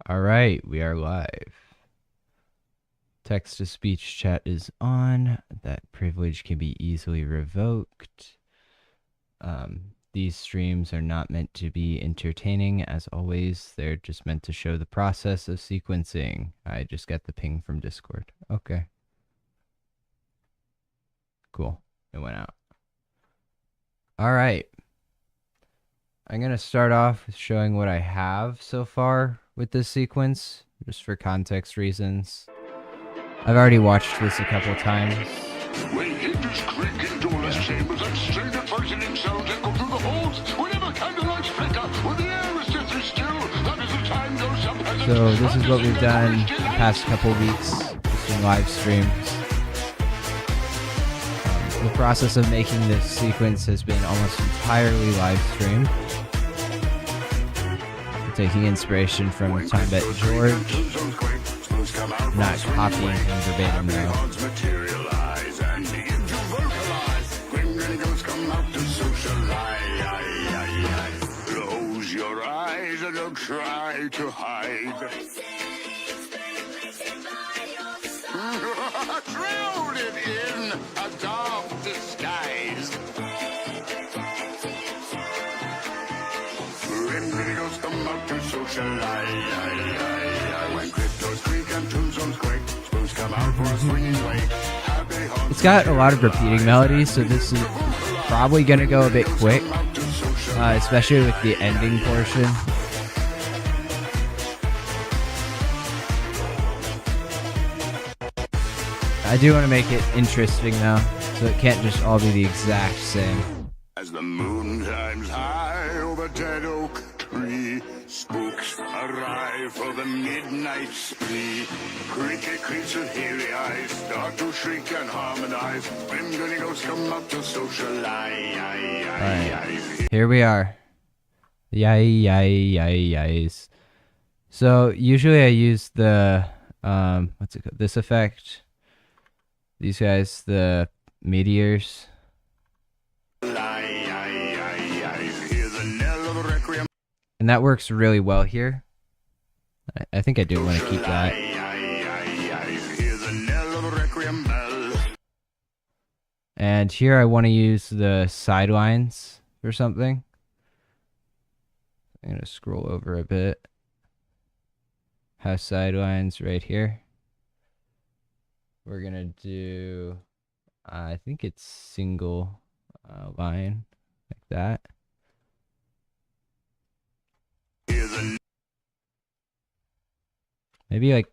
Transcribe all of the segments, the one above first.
All right, we are live. Text-to-speech chat is on. That privilege can be easily revoked. These streams are not meant to be entertaining, as always. They're just meant to show the process of sequencing. I just got the ping from Discord. Okay. Cool. It went out. All right. I'm going to start off with showing what I have so far with this sequence, just for context reasons. I've already watched this a couple times. When hinges creak in doorless chambers and strained frightening sounds echo through the halls, whenever candlelights flicker, when the air is deathly still, that is the time those subpeasants... So this is what we've done the past couple weeks, just in live streams. The process of making this sequence has been almost entirely live streamed. Taking inspiration from Tom BetGeorge. Not copying him verbatim though. Grim Grinning Ghosts come out to socialize. Close your eyes and don't try to hide. Shrouded in a dark disguise. Grim Grinning Ghosts come out to socialize. When cryptos creak and tombstones quake, spoons come out for a swinging wake. It's got a lot of repeating melodies, so this is probably going to go a bit quick, especially with the ending portion. I do want to make it interesting though, so it can't just all be the exact same. As the moon climbs high over dead oak tree, spooks arrive for the midnight spree. Creaky creatures with hairy eyes start to shriek and harmonize. Grim Grinning Ghosts come up to socialize. Alright, here we are. Yay. So usually I use the, what's it called? This effect. These guys, the meteors. And that works really well here. I think I do want to keep that. And here I want to use the sidelines or something. I'm going to scroll over a bit. Have sidelines right here. We're going to do, I think it's single line like that. Maybe like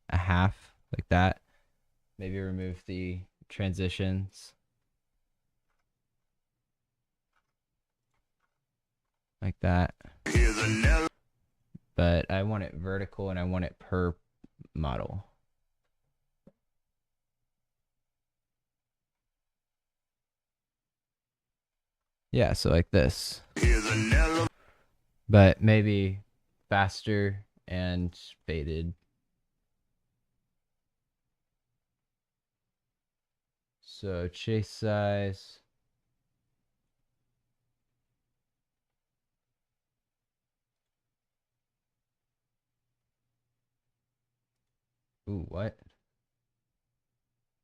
a half like that. Maybe remove the transitions. Like that. But I want it vertical and I want it per model. Yeah, so like this. But maybe faster and faded. So chase size. Ooh, what?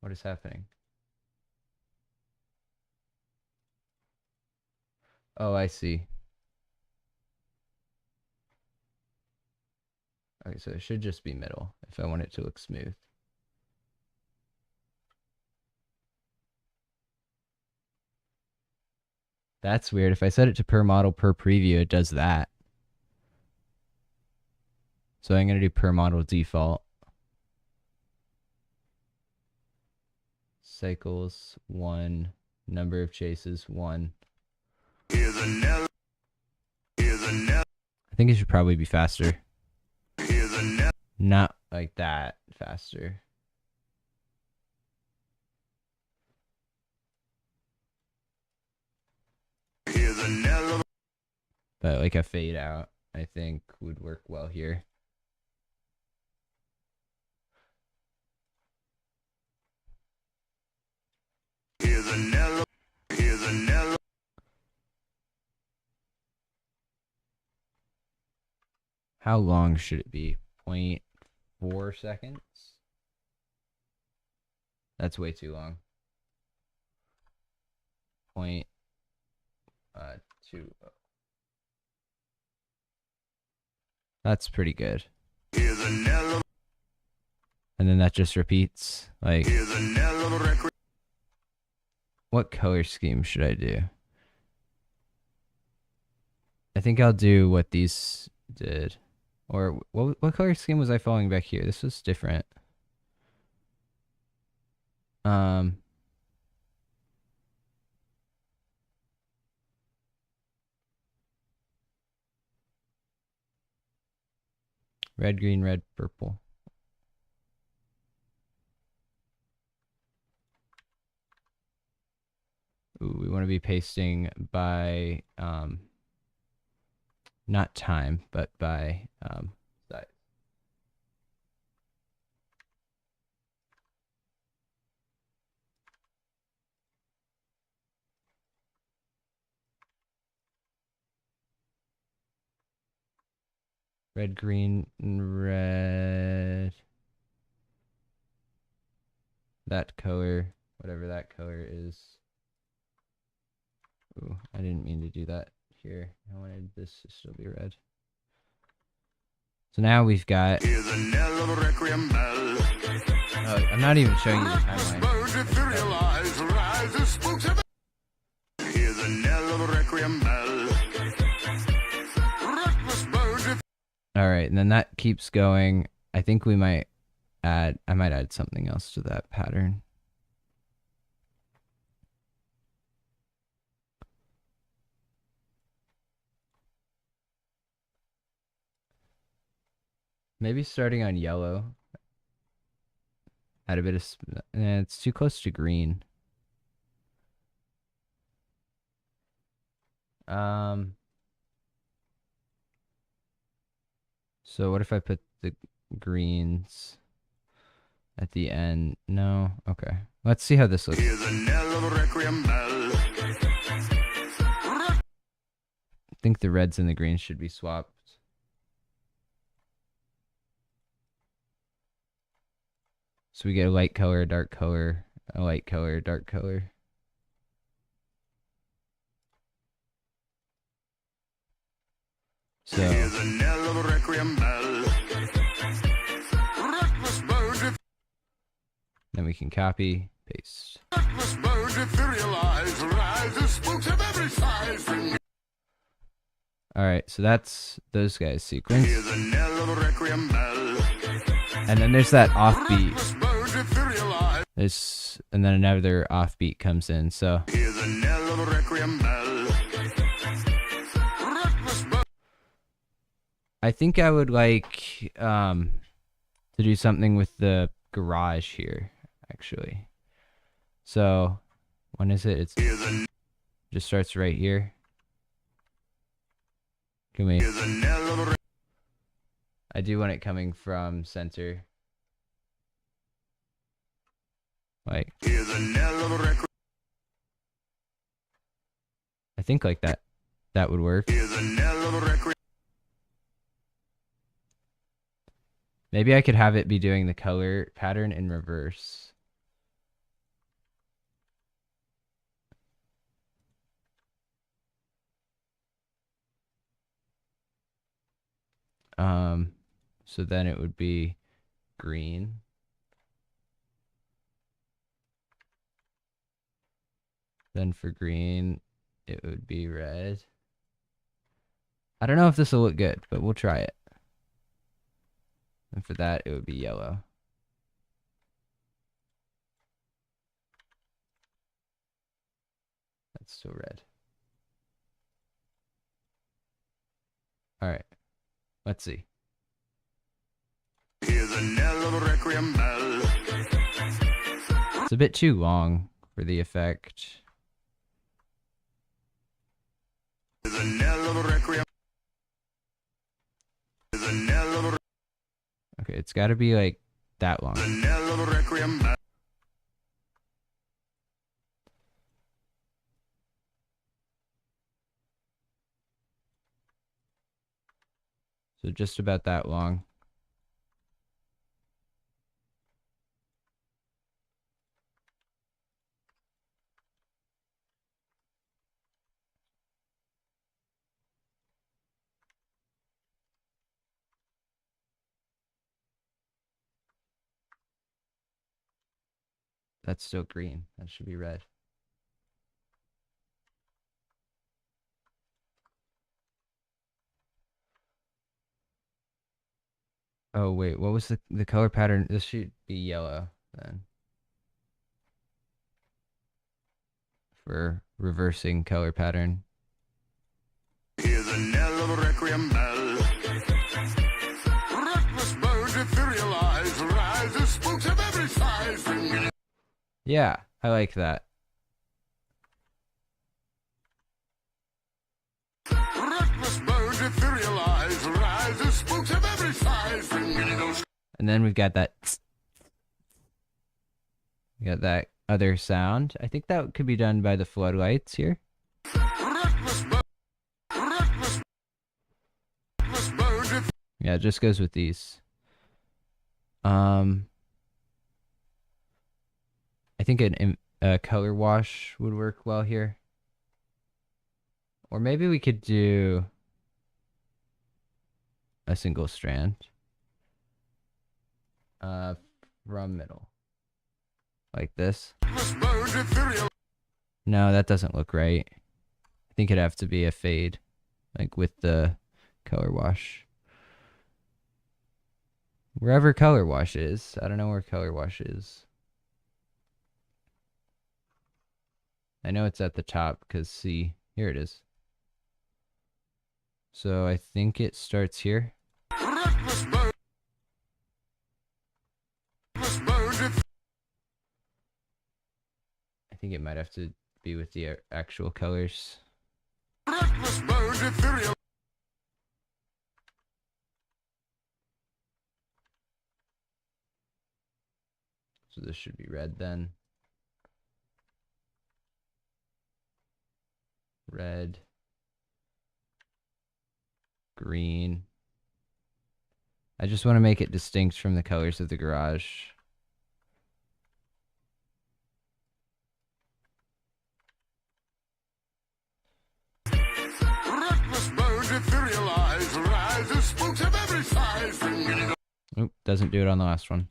What is happening? Oh, I see. Okay, so it should just be middle if I want it to look smooth. That's weird. If I set it to per model per preview, it does that. So I'm going to do per model default. Cycles 1, number of chases 1. I think it should probably be faster. Not like that faster. But like a fade out, I think would work well here. How long should it be? 0.4 seconds? That's way too long. 0.2. That's pretty good. And then that just repeats. Like, what color scheme should I do? I think I'll do what these did. Or what color scheme was I following back here? This was different. Red, green, red, purple. Ooh, we want to be pasting by not time, but by size. Red, green, red. That color, whatever that color is. Ooh, I didn't mean to do that here. I wanted this to still be red. So now we've got... I'm not even showing you the timeline. Alright, and then that keeps going. I think we might add... I might add something else to that pattern. Maybe starting on yellow. Add a bit of... it's too close to green. So what if I put the greens at the end? No? Okay. Let's see how this looks. I think the reds and the greens should be swapped. So we get a light color, a dark color, a light color, a dark color. So then we can copy, paste. Alright, so that's those guys' sequence. And then there's that offbeat. And then another offbeat comes in, so. I think I would like to do something with the garage here, actually. So, when is it? Just starts right here. Can we? I do want it coming from center. Like, I think like that. That would work. Maybe I could have it be doing the color pattern in reverse. So then it would be green. Then for green, it would be red. I don't know if this will look good, but we'll try it. And for that, it would be yellow. That's still red. All right. Let's see. It's a bit too long for the effect. Okay, it's got to be like that long. So just about that long. That's still green. That should be red. Oh wait, what was the color pattern? This should be yellow then. For reversing color pattern. Hear the knell of a requiem bell. Reckless birds etherealize, rise as spooks of every size. Yeah, I like that. Reckless birds etherealize, rise as spooks of every size. And then we've got that. We got that other sound. I think that could be done by the floodlights here. Yeah, it just goes with these. I think a color wash would work well here. Or maybe we could do a single strand from middle. Like this. No, that doesn't look right. I think it'd have to be a fade, like with the color wash. Wherever color wash is. I don't know where color wash is. I know it's at the top because see, here it is. So I think it starts here. I think it might have to be with the actual colors. So this should be red then. Red. Green. I just want to make it distinct from the colors of the garage. Oop, doesn't do it on the last one.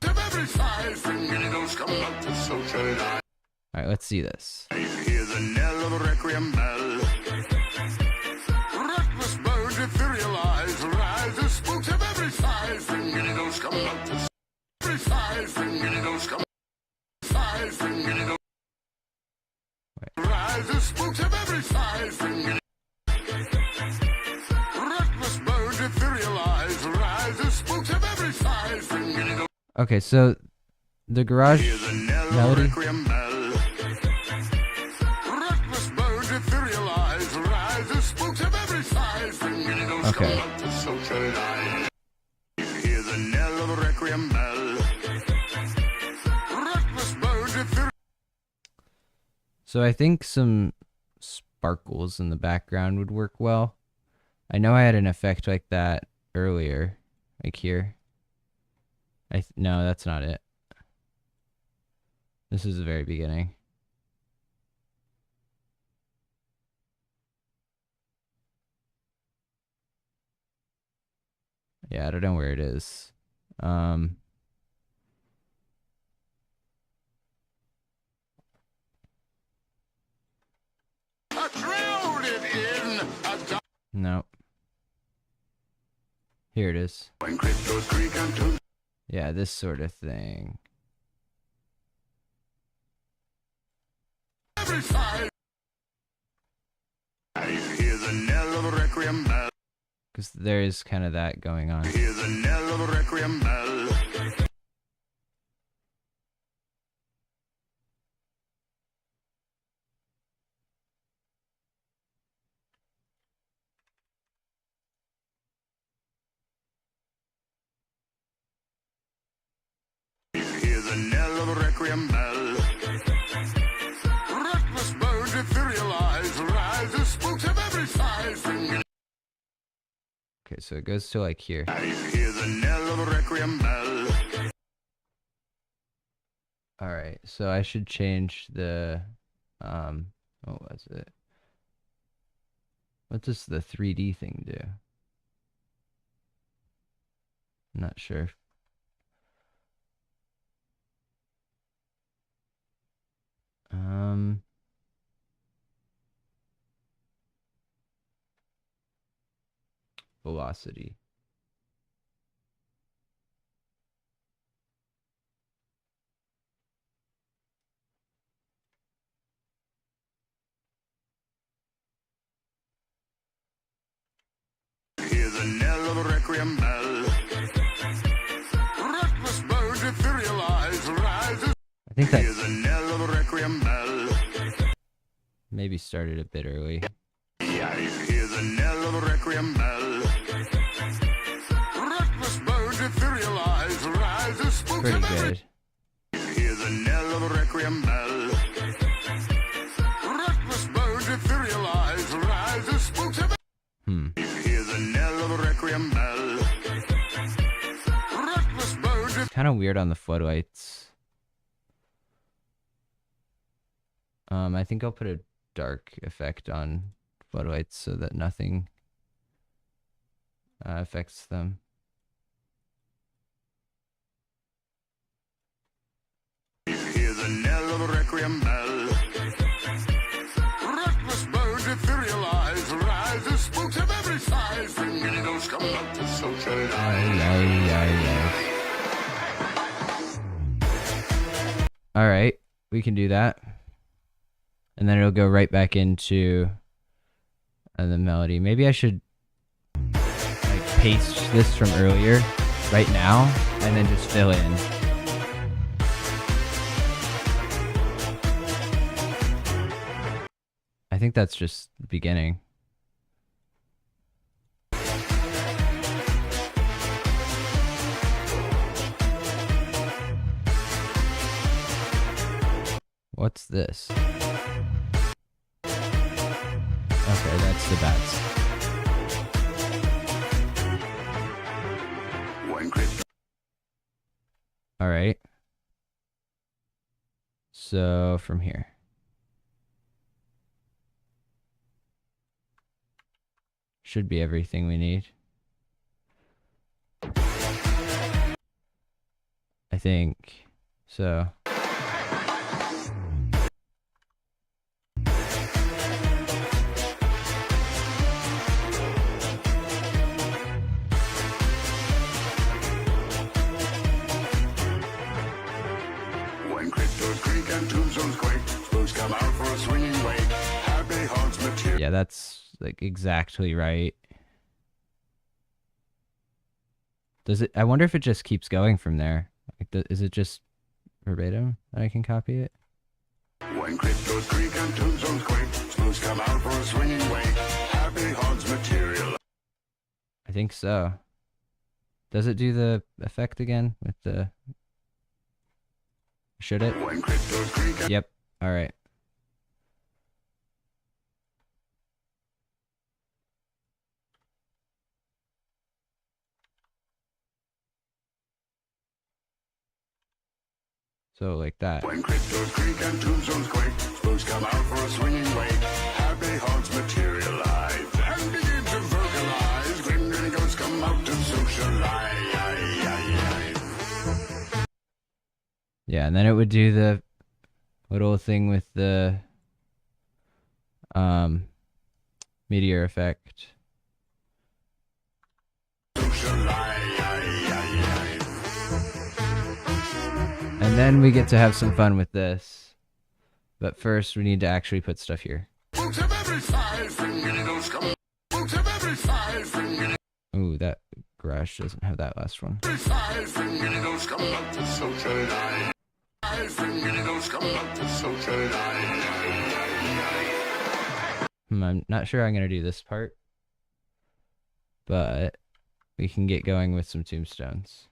Alright, let's see this. Hear the knell of a requiem bell. Reckless birds etherealize, rise as spooks of every size. Those come out to every size. Those come size. Rise as spooks of every size. Reckless birds etherealize, rise as spooks of every size. Okay, so the garage melody. Okay. So I think some sparkles in the background would work well. I know I had an effect like that earlier, like here. No, that's not it. This is the very beginning. Yeah, I don't know where it is. No. Here it is. Yeah, this sort of thing. Because there is kind of that going on. Hear the knell of a requiem bell. Hear the knell of a requiem bell. Reckless birds etherealize, rise as spooks of every size. Okay, so it goes to like here. I hear the knell of a requiem bell. Alright, so I should change the, what was it? What does the 3D thing do? I'm not sure. Velocity. Hear the knell of a requiem bell. Reckless birds, ethereal eyes, rises. I think Hear that the knell of a requiem bell. maybe started a bit early. I hear the knell of a requiem bell. Reckless birds, ethereal eyes, rises. Spooks Pretty of every. good. Hear the knell of a requiem bell. Reckless birds, ethereal eyes, rises. Spooks of every. Hear the knell of a requiem bell. Reckless birds. It's kind of weird on the floodlights. I think I'll put a dark effect on floodlights so that nothing affects them. Hear the knell of a requiem bell. Reckless birds, ethereal eyes, rises. Spooks of every size. Grim Grinning Ghosts come out to socialize. Alright, we can do that. And then it'll go right back into the melody. Maybe I should like paste this from earlier right now and then just fill in. I think that's just the beginning. What's this? Okay, that's the bats. Alright. So, from here. Should be everything we need. I think. So. Yeah, that's like exactly right. Does it? I wonder if it just keeps going from there. Like, is it just verbatim that I can copy it? When cryptos creak and tombstones quake, smooths come out for a swinging wake. Happy haunts material. I think so. Does it do the effect again with the? Should it? When cryptos creak and Yep. All right. So like that. When cryptos creak and tombstones quake, spooks come out for a swinging wake. Happy haunts materialize and begin to vocalize. Grim Grinning Ghosts come out to socialize. Yeah, and then it would do the little thing with the meteor effect. And then we get to have some fun with this. But first, we need to actually put stuff here. Ooh, that garage doesn't have that last one. I'm not sure I'm going to do this part. But we can get going with some tombstones.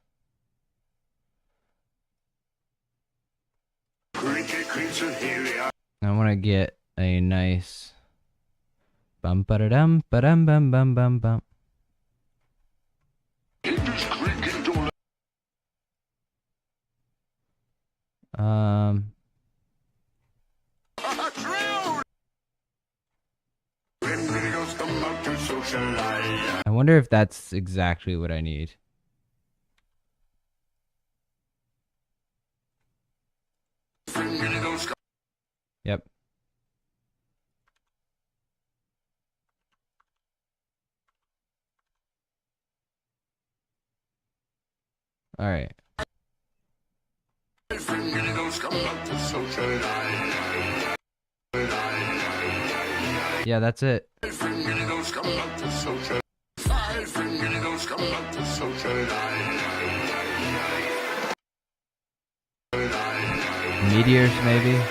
I want to get a nice bum ba da dum bum bum bum bum. Um, I wonder if that's exactly what I need. Yep. All right. Yeah, that's it. Meteors, maybe.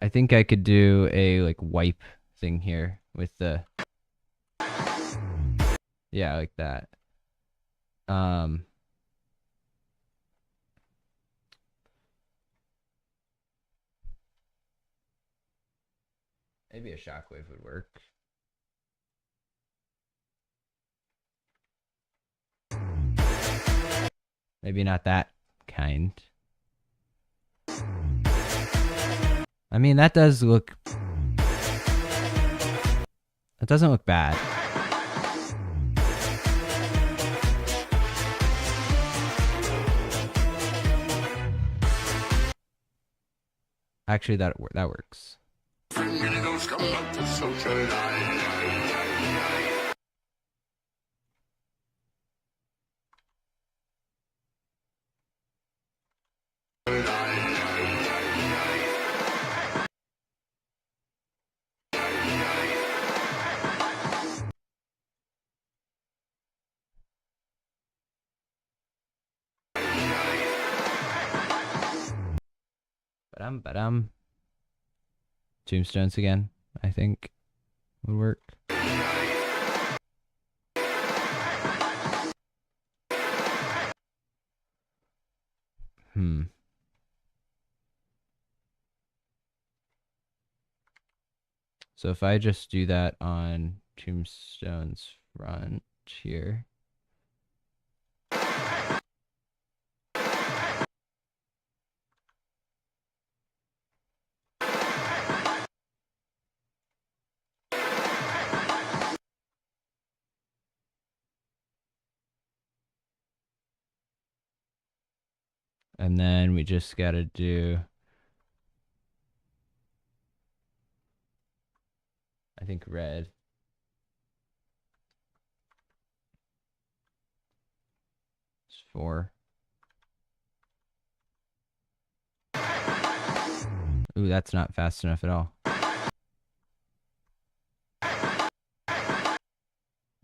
I think I could do a like wipe thing here with the, yeah, like that. Maybe a shockwave would work. Maybe not that kind. I mean, that does look, it doesn't look bad. Actually, that works. But Tombstones again, I think, would work. So if I just do that on Tombstone's front here. And then we just got to do, I think, red. It's 4. Ooh, that's not fast enough at all.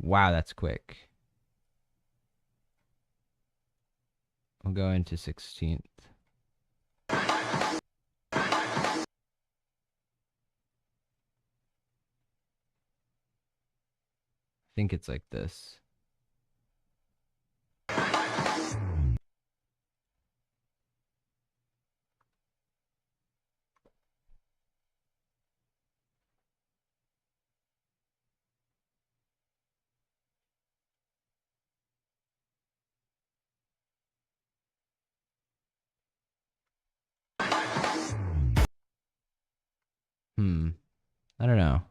Wow, that's quick. We'll go into 16th. I think it's like this. I don't know.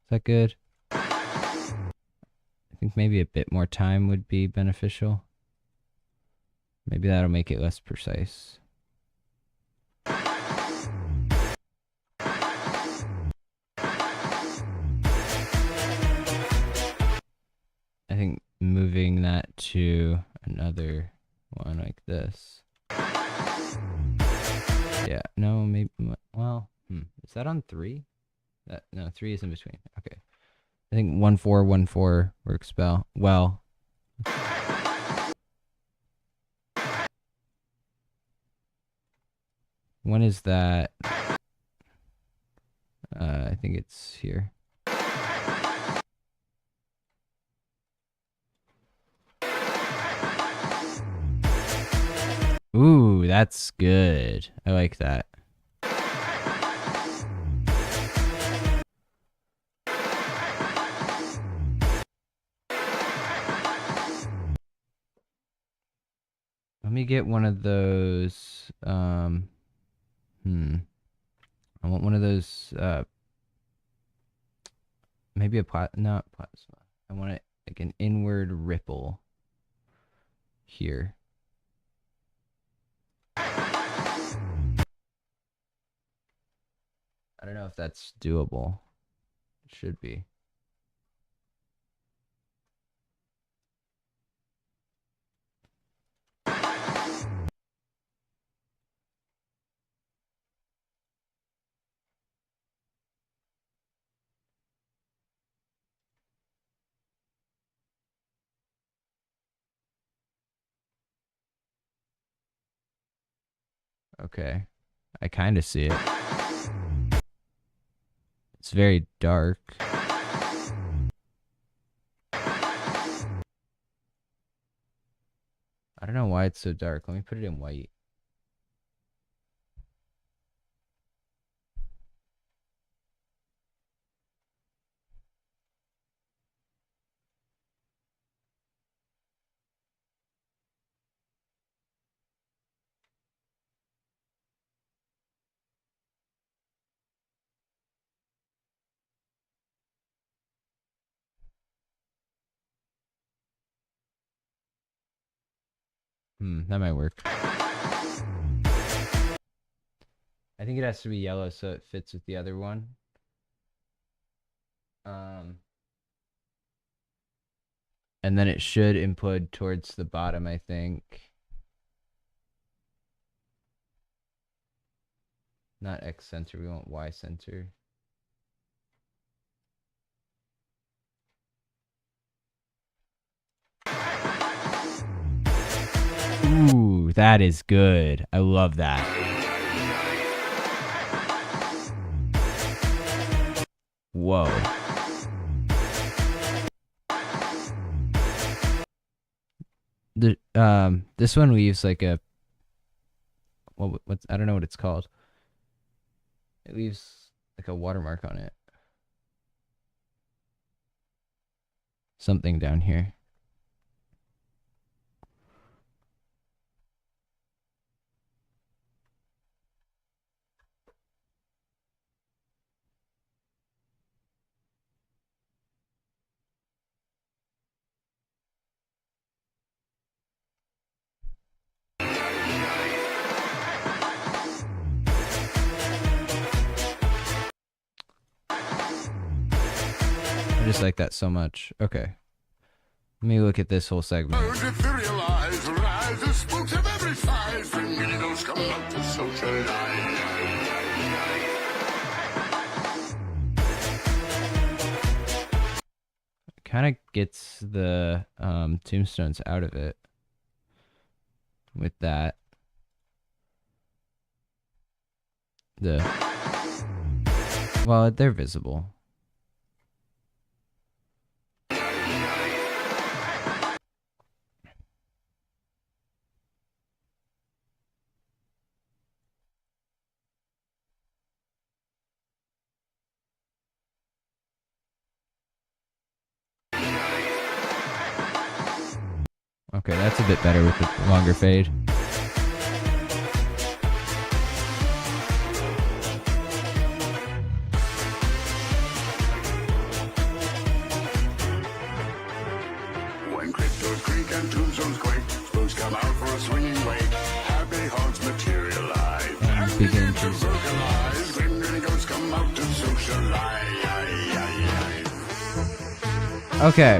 Is that good? I think maybe a bit more time would be beneficial. Maybe that'll make it less precise. I think moving that to another one like this. Yeah, no, maybe, well, is that on 3? No, 3 is in between. Okay. I think 1-4-1-4 works well. When is that? I think it's here. Ooh, that's good. I like that. Let me get one of those. I want one of those. Maybe not plasma. I want it like an inward ripple here. I don't know if that's doable. It should be. Okay. I kind of see it. It's very dark. I don't know why it's so dark. Let me put it in white. That might work. I think it has to be yellow so it fits with the other one. And then it should implode towards the bottom, I think. Not X center, we want Y center. Ooh, that is good. I love that. Whoa. This one we use like a what's I don't know what it's called. It leaves like a watermark on it. Something down here. I just like that so much. Okay. Let me look at this whole segment. Kind of gets the tombstones out of it with that. Well, they're visible. Okay, that's a bit better with the longer fade. When cryptos creak and tombstones quake, spooks come out for a swinging wake. Happy haunts materialize and begin to vocalize. Grim Grinning Ghosts come out to socialize. Okay.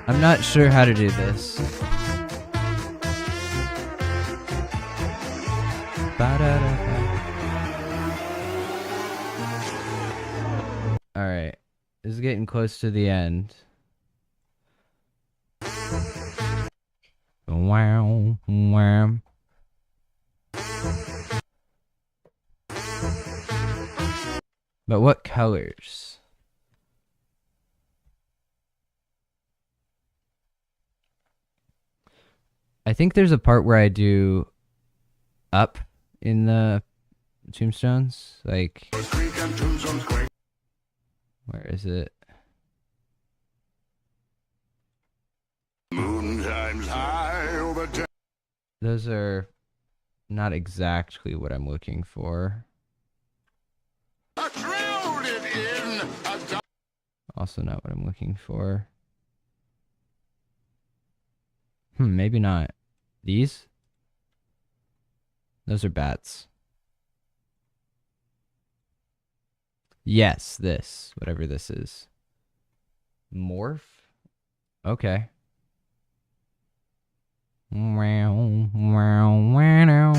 I'm not sure how to do this. Alright. This is getting close to the end. Wow, wow. But what colors? I think there's a part where I do up in the tombstones. Like, where is it? Moon times high Those are not exactly what I'm looking for. Also not what I'm looking for. Maybe not. These? Those are bats. Yes, this. Whatever this is. Morph? Okay. Wow, wow, wow.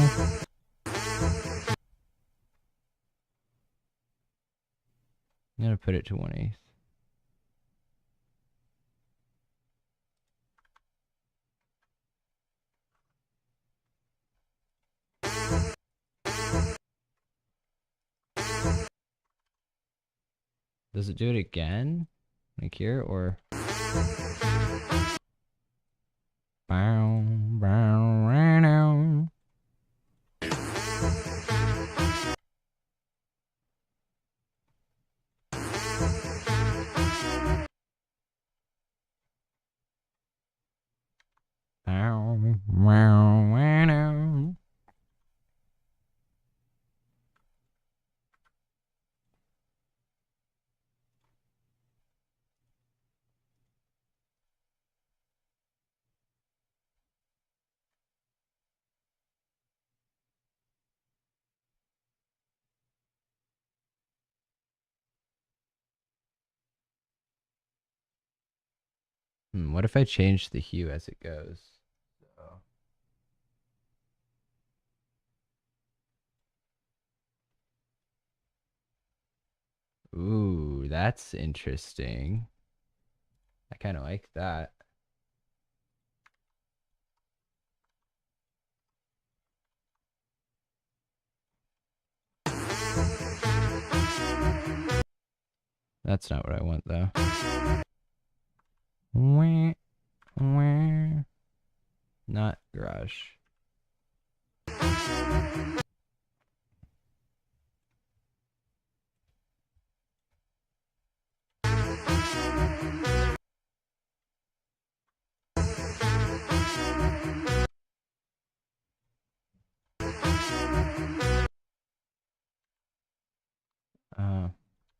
I'm gonna put it to 1/8. Does it do it again? Like here, or? Bow, bow, wow. Bow, wow, wow. What if I change the hue as it goes? Ooh, that's interesting. I kind of like that. That's not what I want, though. Wah, wah. Not garage.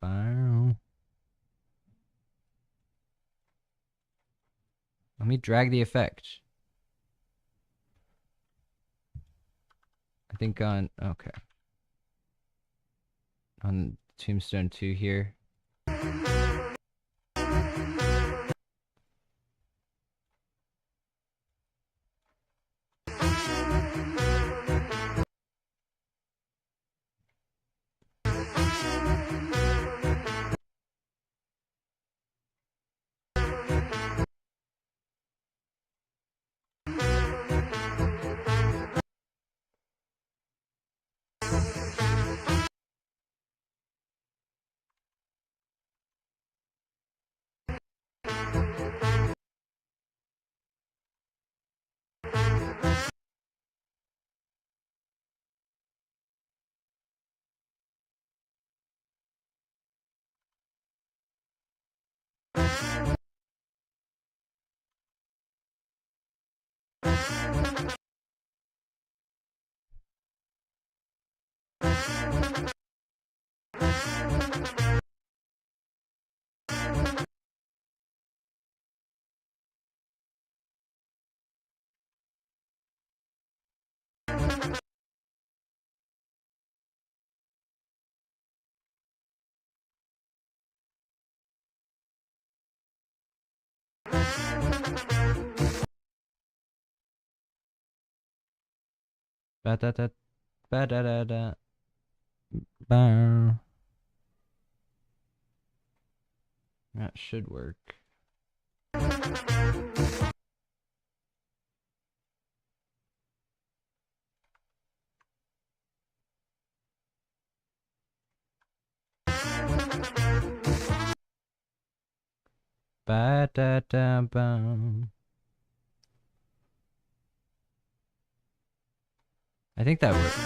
Bow. Let me drag the effect. I think on, okay. On Tombstone 2 here. Ba da da ba da da da. Bow. That should work. Ba da da bum. I think that works.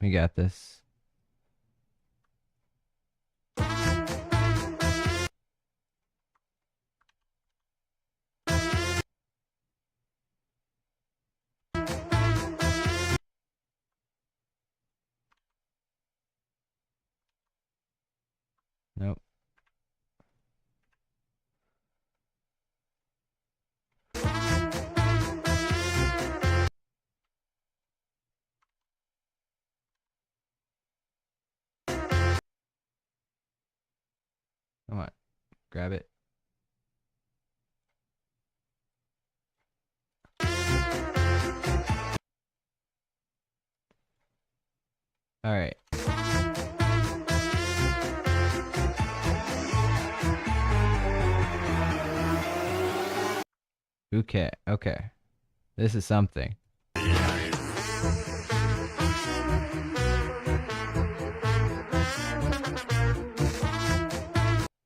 We got this. Nope. Come on. Grab it. All right. Okay. Okay. This is something.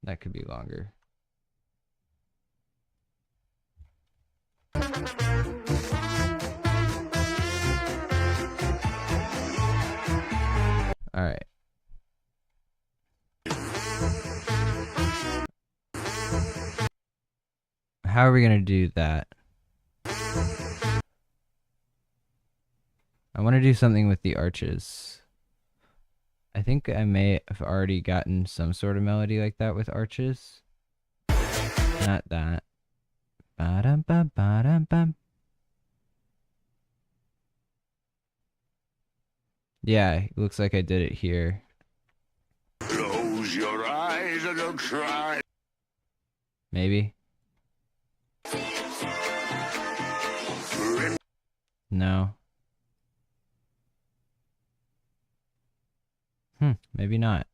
That could be longer. All right. How are we going to do that? I want to do something with the arches. I think I may have already gotten some sort of melody like that with arches. Not that. Ba-dum-bum. Yeah, it looks like I did it here. Close your eyes and don't try. Maybe. No. Maybe not.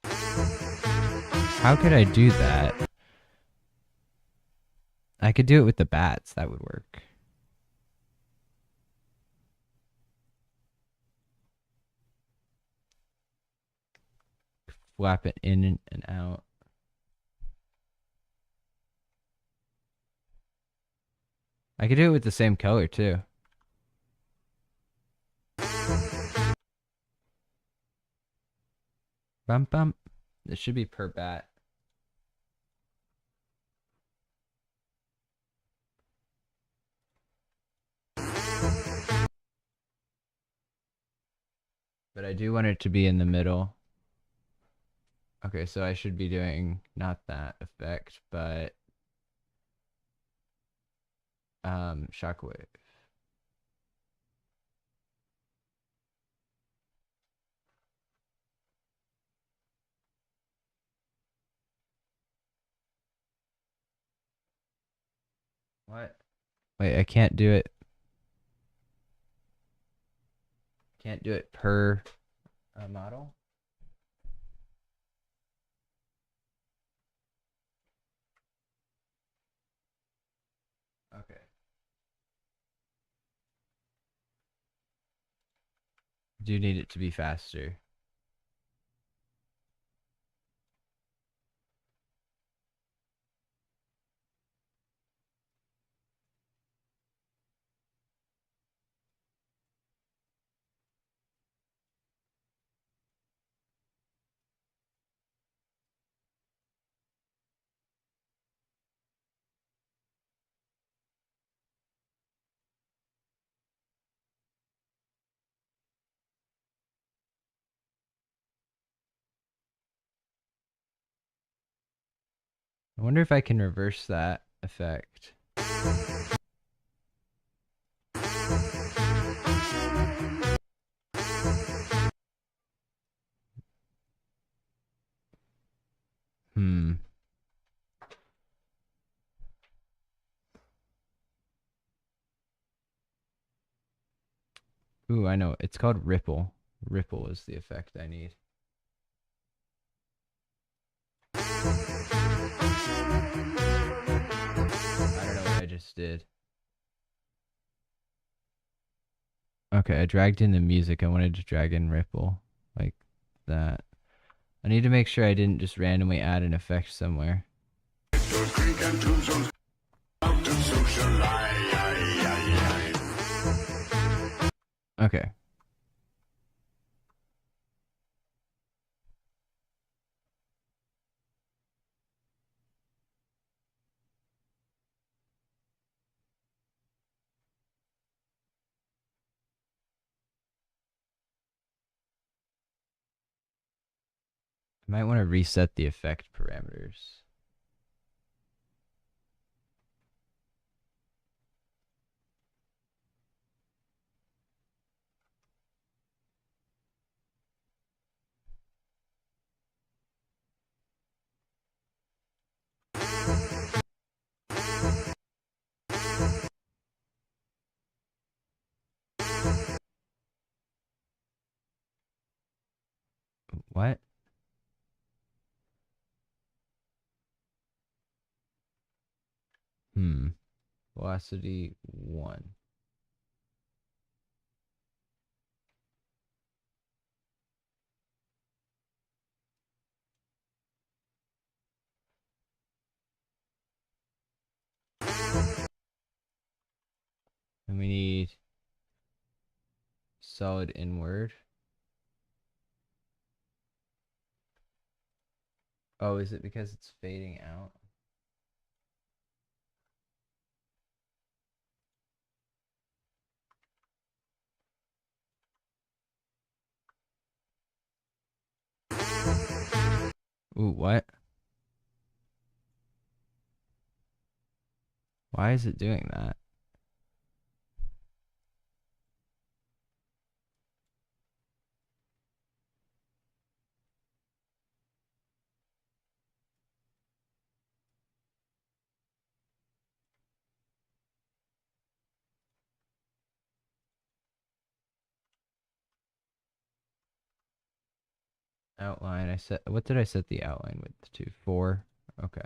How could I do that? I could do it with the bats. That would work. Flap it in and out. I could do it with the same color too. Bum bum. This should be per bat. But I do want it to be in the middle. Okay, so I should be doing not that effect, but shockwave. What? Wait, I can't do it. Can't do it per model. Okay. Do need it to be faster. I wonder if I can reverse that effect. Ooh, I know. It's called ripple. Ripple is the effect I need. I don't know what I just did. Okay, I dragged in the music. I wanted to drag in ripple like that. I need to make sure I didn't just randomly add an effect somewhere. Okay. I might want to reset the effect parameters. What? Velocity 1. And we need solid inward. Oh, is it because it's fading out? Ooh, what? Why is it doing that? Outline, I set, what did I set the outline width to? 4? Okay.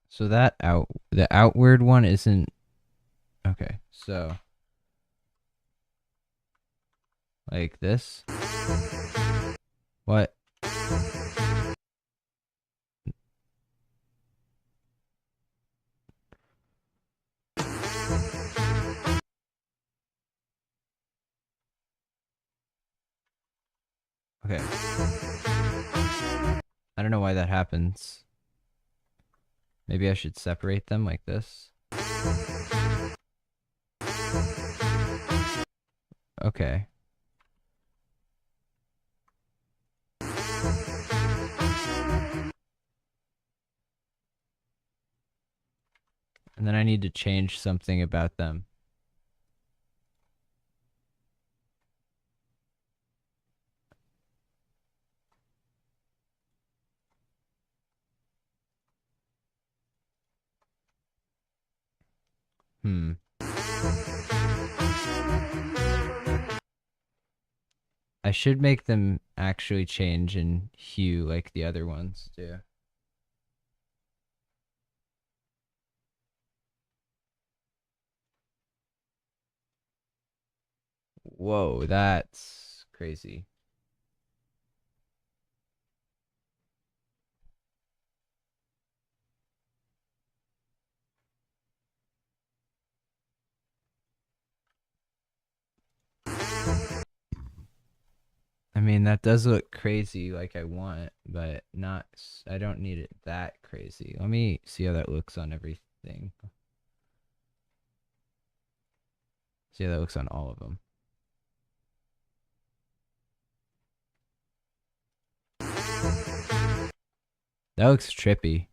So the outward one isn't, okay, so like this. What? Okay. I don't know why that happens. Maybe I should separate them like this. Okay. And then I need to change something about them. I should make them actually change in hue like the other ones do. Whoa, that's crazy. I mean, that does look crazy like I want, but not, I don't need it that crazy. Let me see how that looks on everything. See how that looks on all of them. That looks trippy.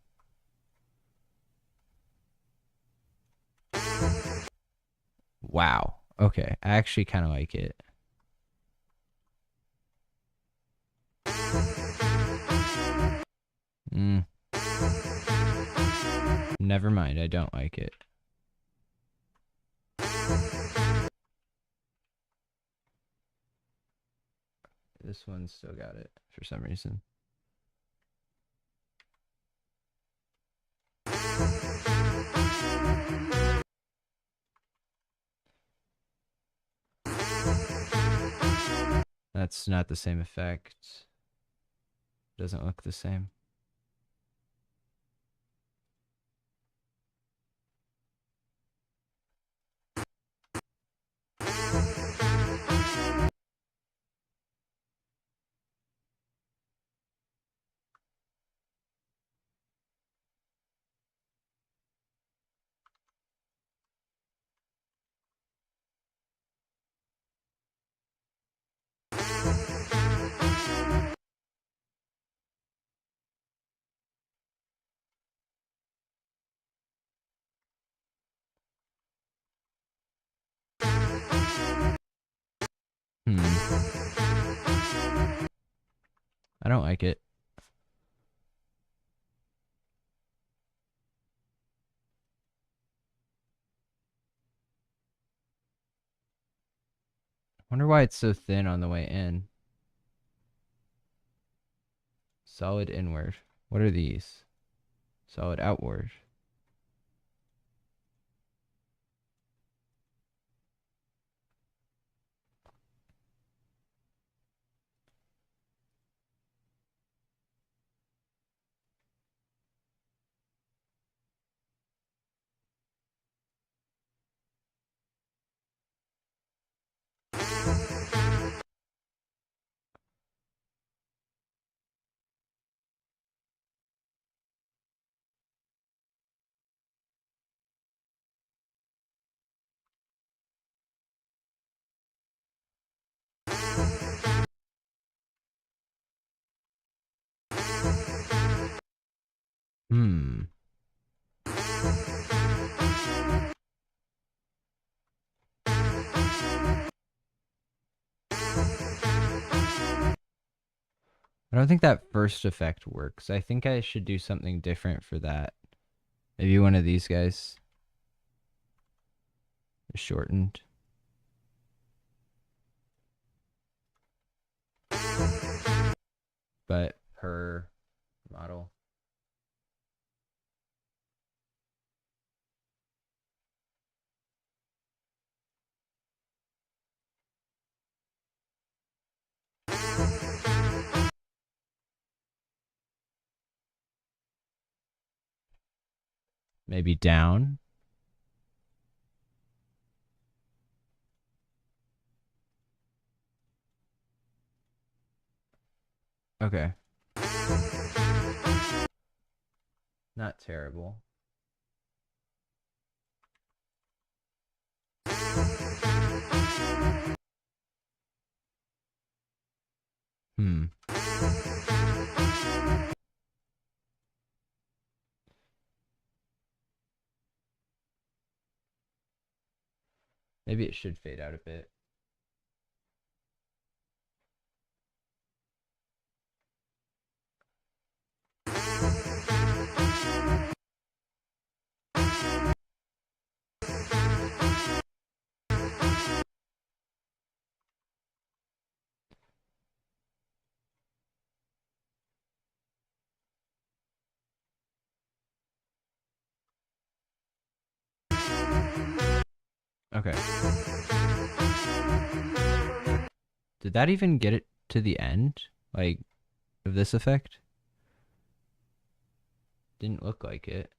Wow. Okay, I actually kind of like it. Never mind, I don't like it. This one's still got it for some reason. That's not the same effect. Doesn't look the same. I don't like it. Wonder why it's so thin on the way in. Solid inward. What are these? Solid outward. I don't think that first effect works. I think I should do something different for that. Maybe one of these guys. Shortened. But per model. Maybe down. Okay. Not terrible. Maybe it should fade out a bit. Okay. Did that even get it to the end? Like, of this effect? Didn't look like it.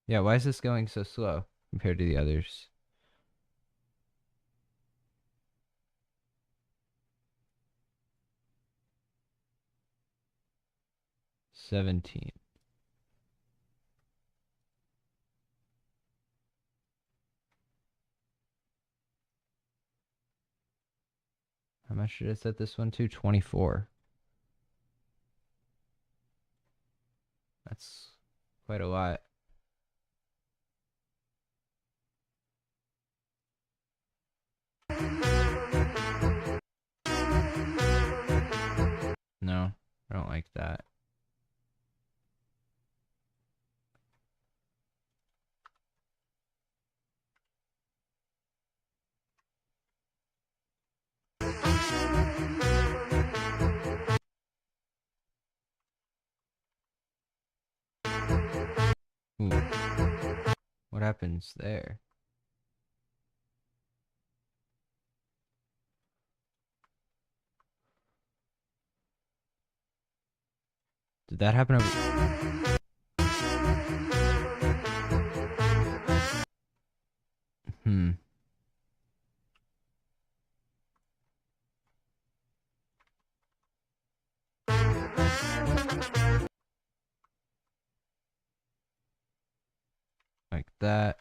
Yeah, why is this going so slow compared to the others? $17. How much did I set this one to? 24. That's quite a lot. No, I don't like that. Ooh. What happens there? Did that happen over... Hmm. Like that.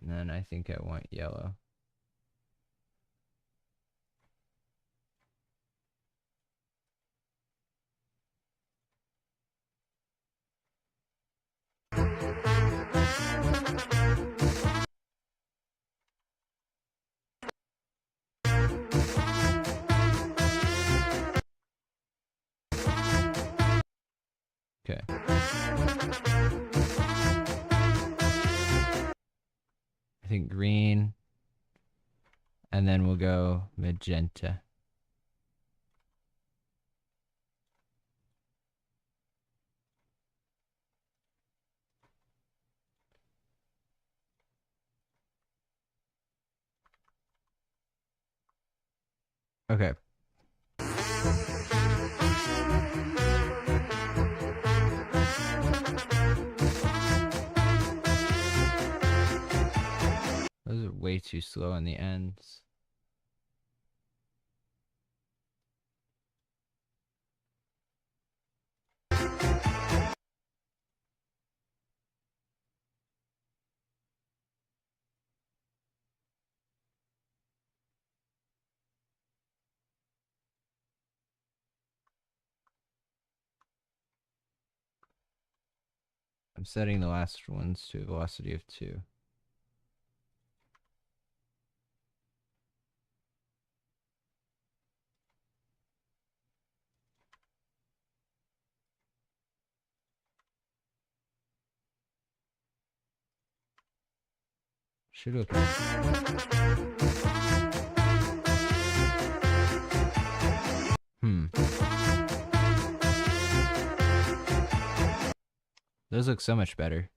And then I think I want yellow. Okay. I think green. And then we'll go magenta. Okay. Those are way too slow on the ends. I'm setting the last ones to a velocity of 2. Should look. Those look so much better.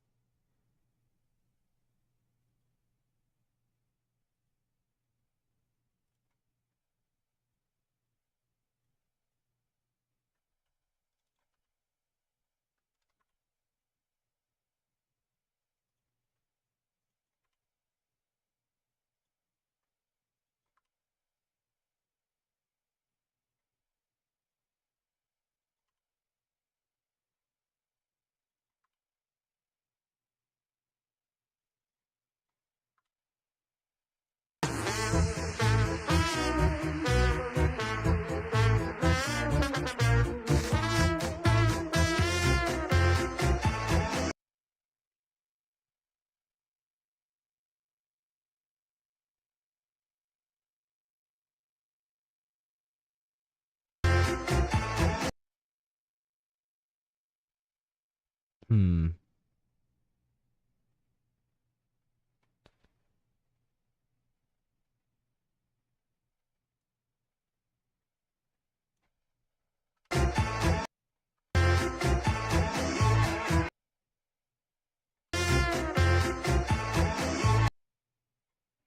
Hmm.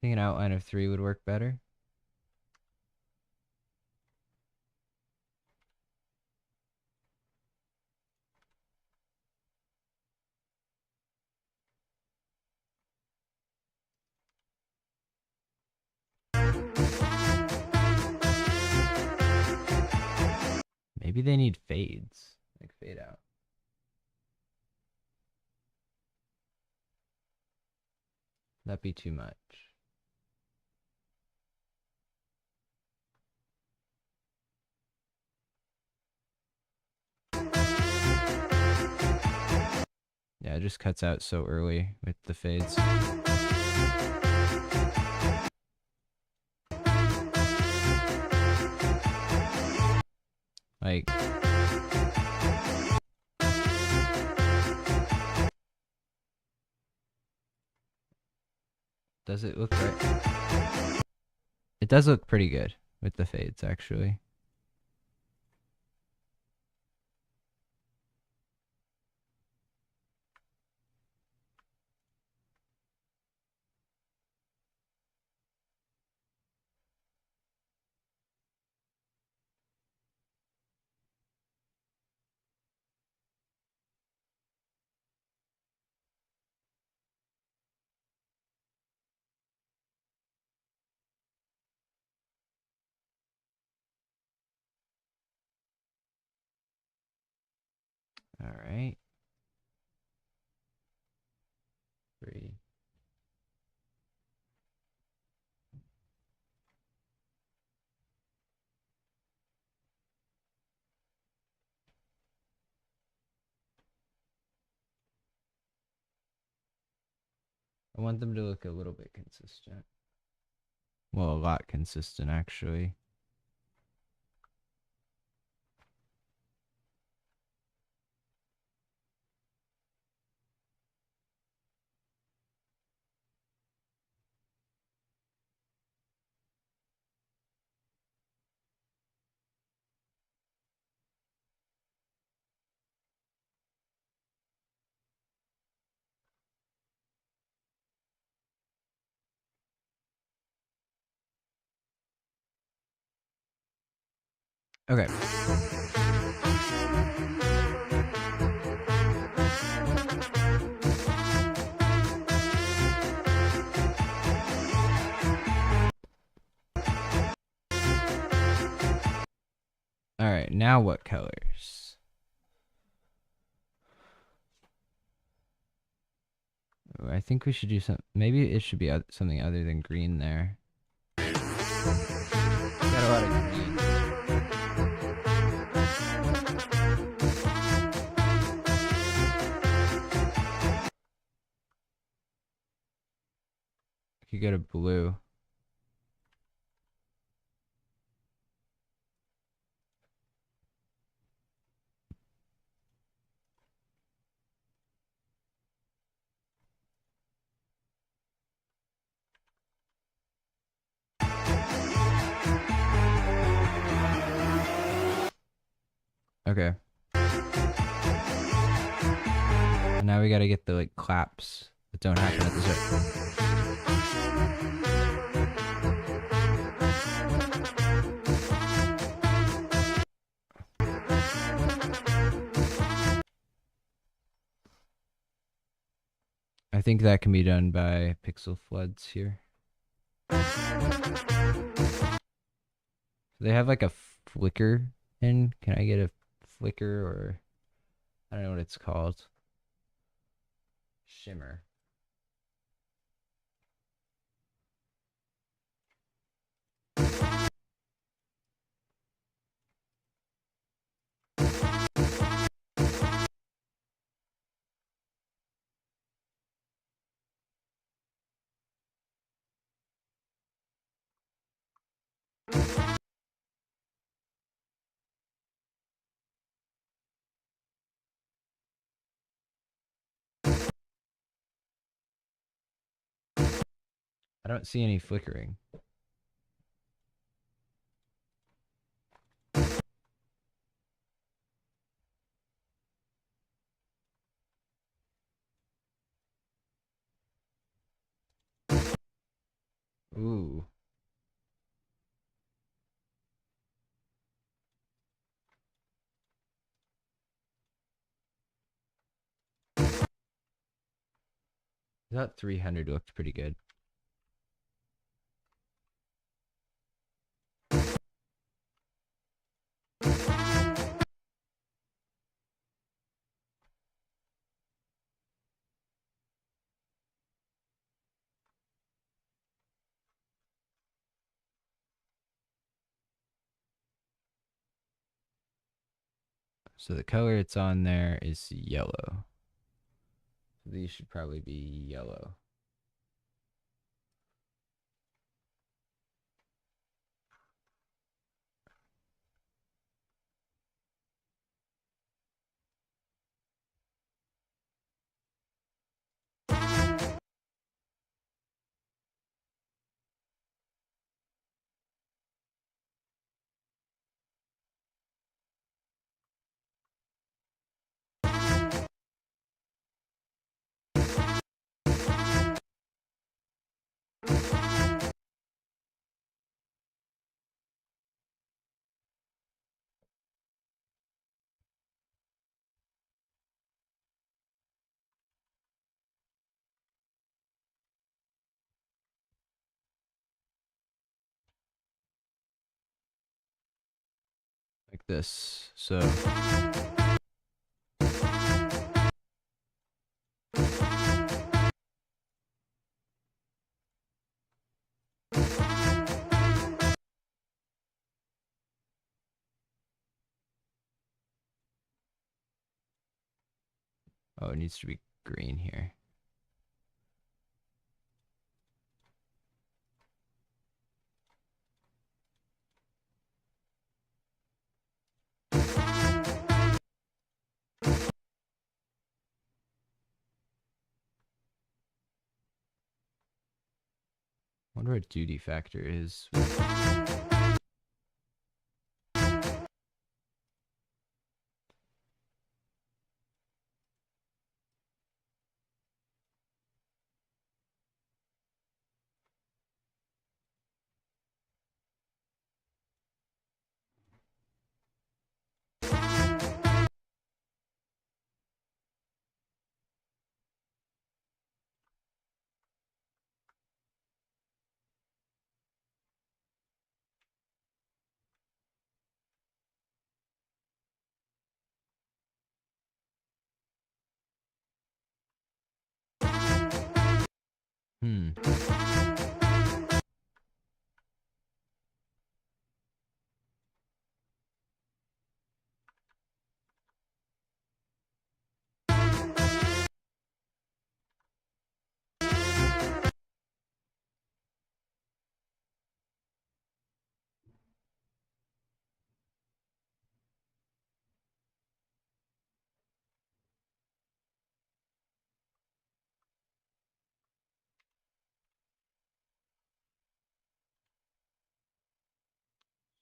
I think an outline of 3 would work better. Maybe they need fades, like fade out. That'd be too much. Yeah, it just cuts out so early with the fades. Like, does it look right? It does look pretty good with the fades, actually. All right. 3. I want them to look a little bit consistent. Well, a lot consistent, actually. Okay. All right, now what colors? I think we should do some. Maybe it should be something other than green there. Got a lot of green. You go to blue. Okay. And now we gotta get the like claps that don't happen at the start. I think that can be done by pixel floods here. They have like a flicker in. Can I get a flicker, or I don't know what it's called. Shimmer. I don't see any flickering. Ooh. That 300 looked pretty good. So the color it's on there is yellow. So these should probably be yellow. Like this. So Oh, it needs to be green here. Wonder what duty factor is. Hmm.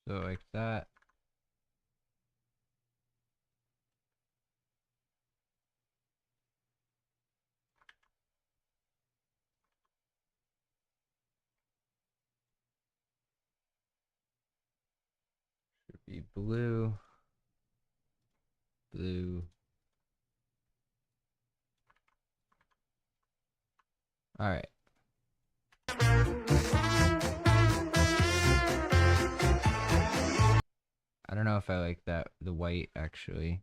So like that. Should be blue. Blue. All right. I don't know if I like that, the white actually.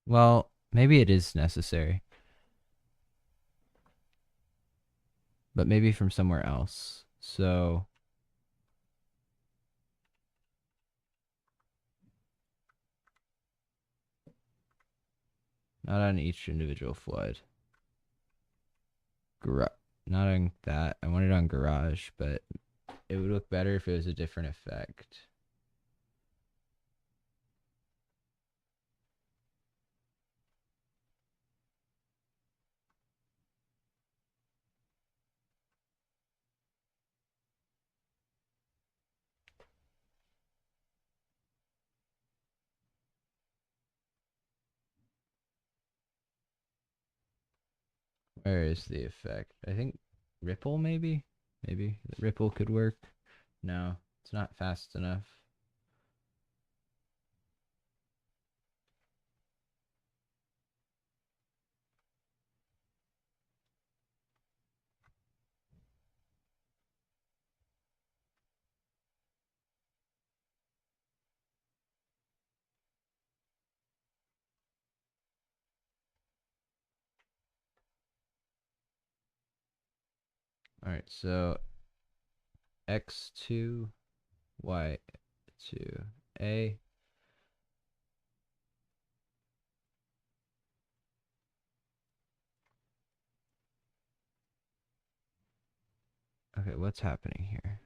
Well, maybe it is necessary, but maybe from somewhere else. So not on each individual flood. Not on that. I want it on garage, but it would look better if it was a different effect. Where is the effect? I think ripple maybe? Maybe ripple could work. No, it's not fast enough. All right, so X2, Y2, A. Okay, what's happening here?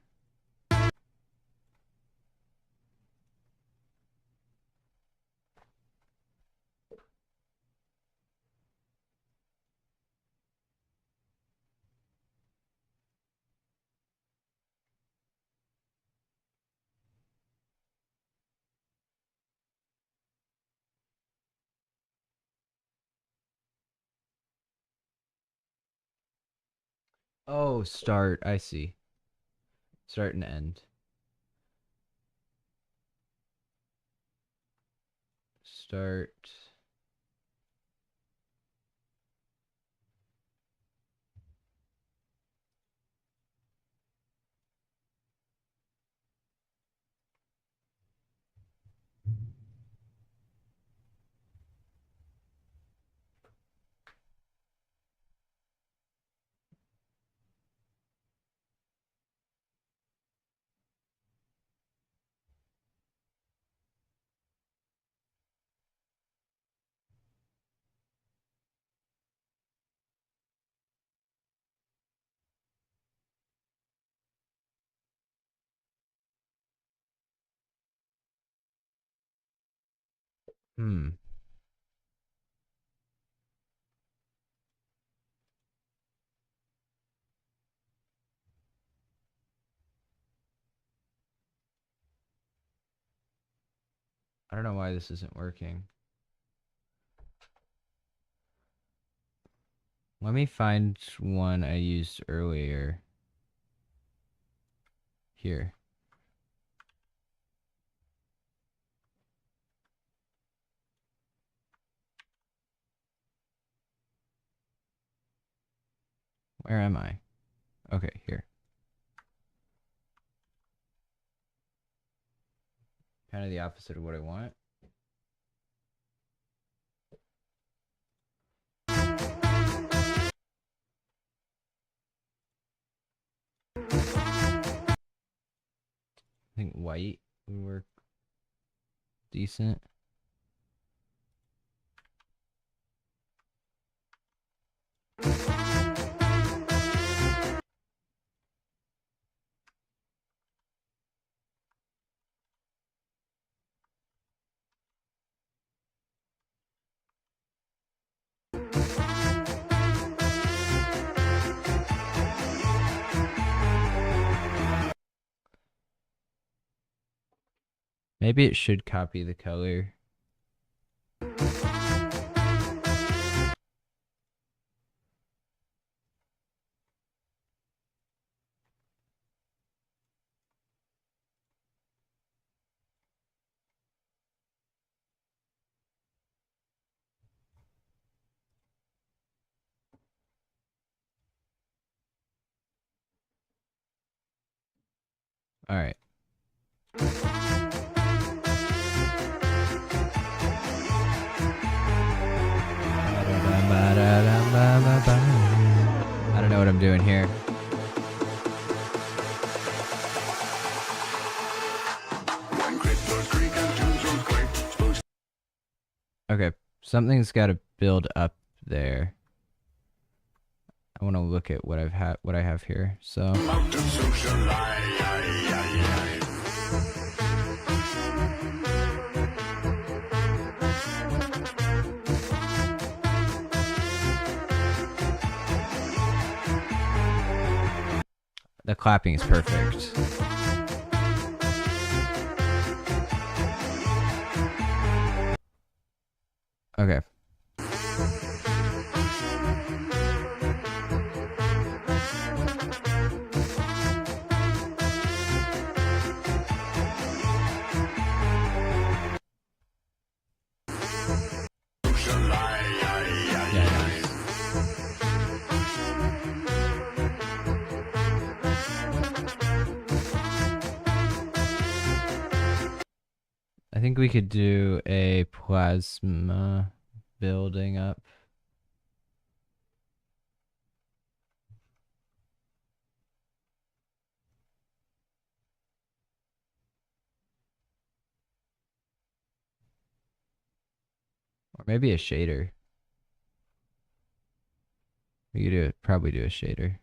Oh, start. I see. Start and end. Start. Hmm. I don't know why this isn't working. Let me find one I used earlier. Here. Where am I? Okay, here. Kind of the opposite of what I want. I think white would work decent. Maybe it should copy the color. All right. I don't know what I'm doing here. Okay, something's got to build up there. I want to look at what I have here. So the clapping is perfect. Okay. I think we could do a plasma building up. Or maybe a shader. We could probably do a shader.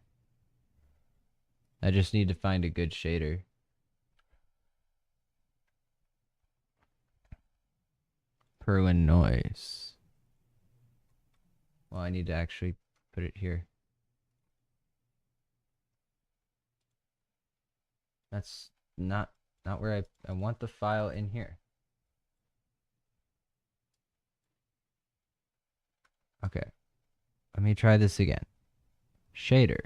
I just need to find a good shader. Perlin noise. Well, I need to actually put it here. That's not where I want the file in here. Okay. Let me try this again. Shader.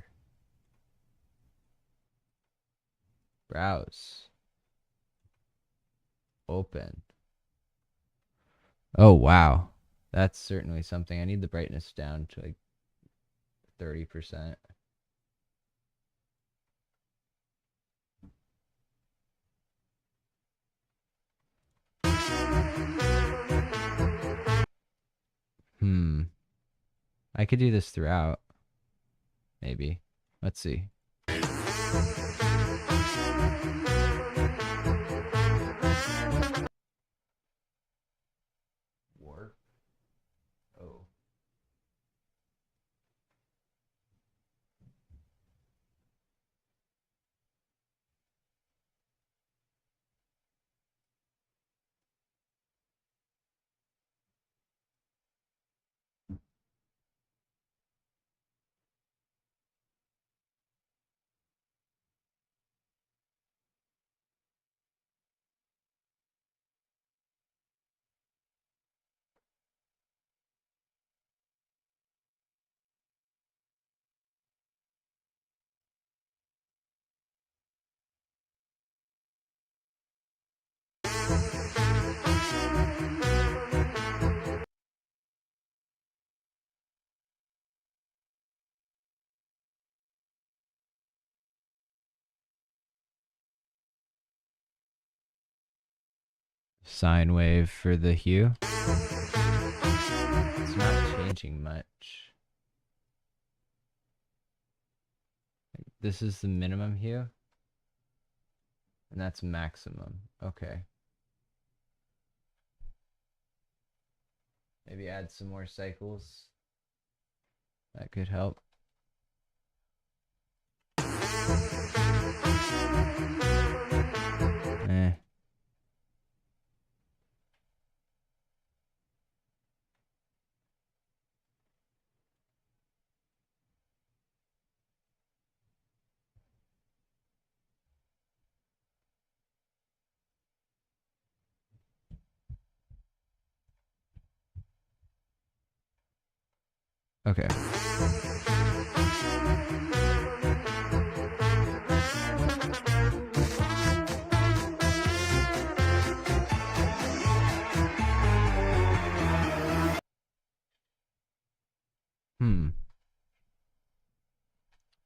Browse. Open. Oh, wow. That's certainly something. I need the brightness down to like 30%. I could do this throughout. Maybe. Let's see. Warp. Oh. sine wave for the hue. It's not changing much. This is the minimum hue. And that's maximum. Okay. Maybe add some more cycles. That could help. Eh. Okay.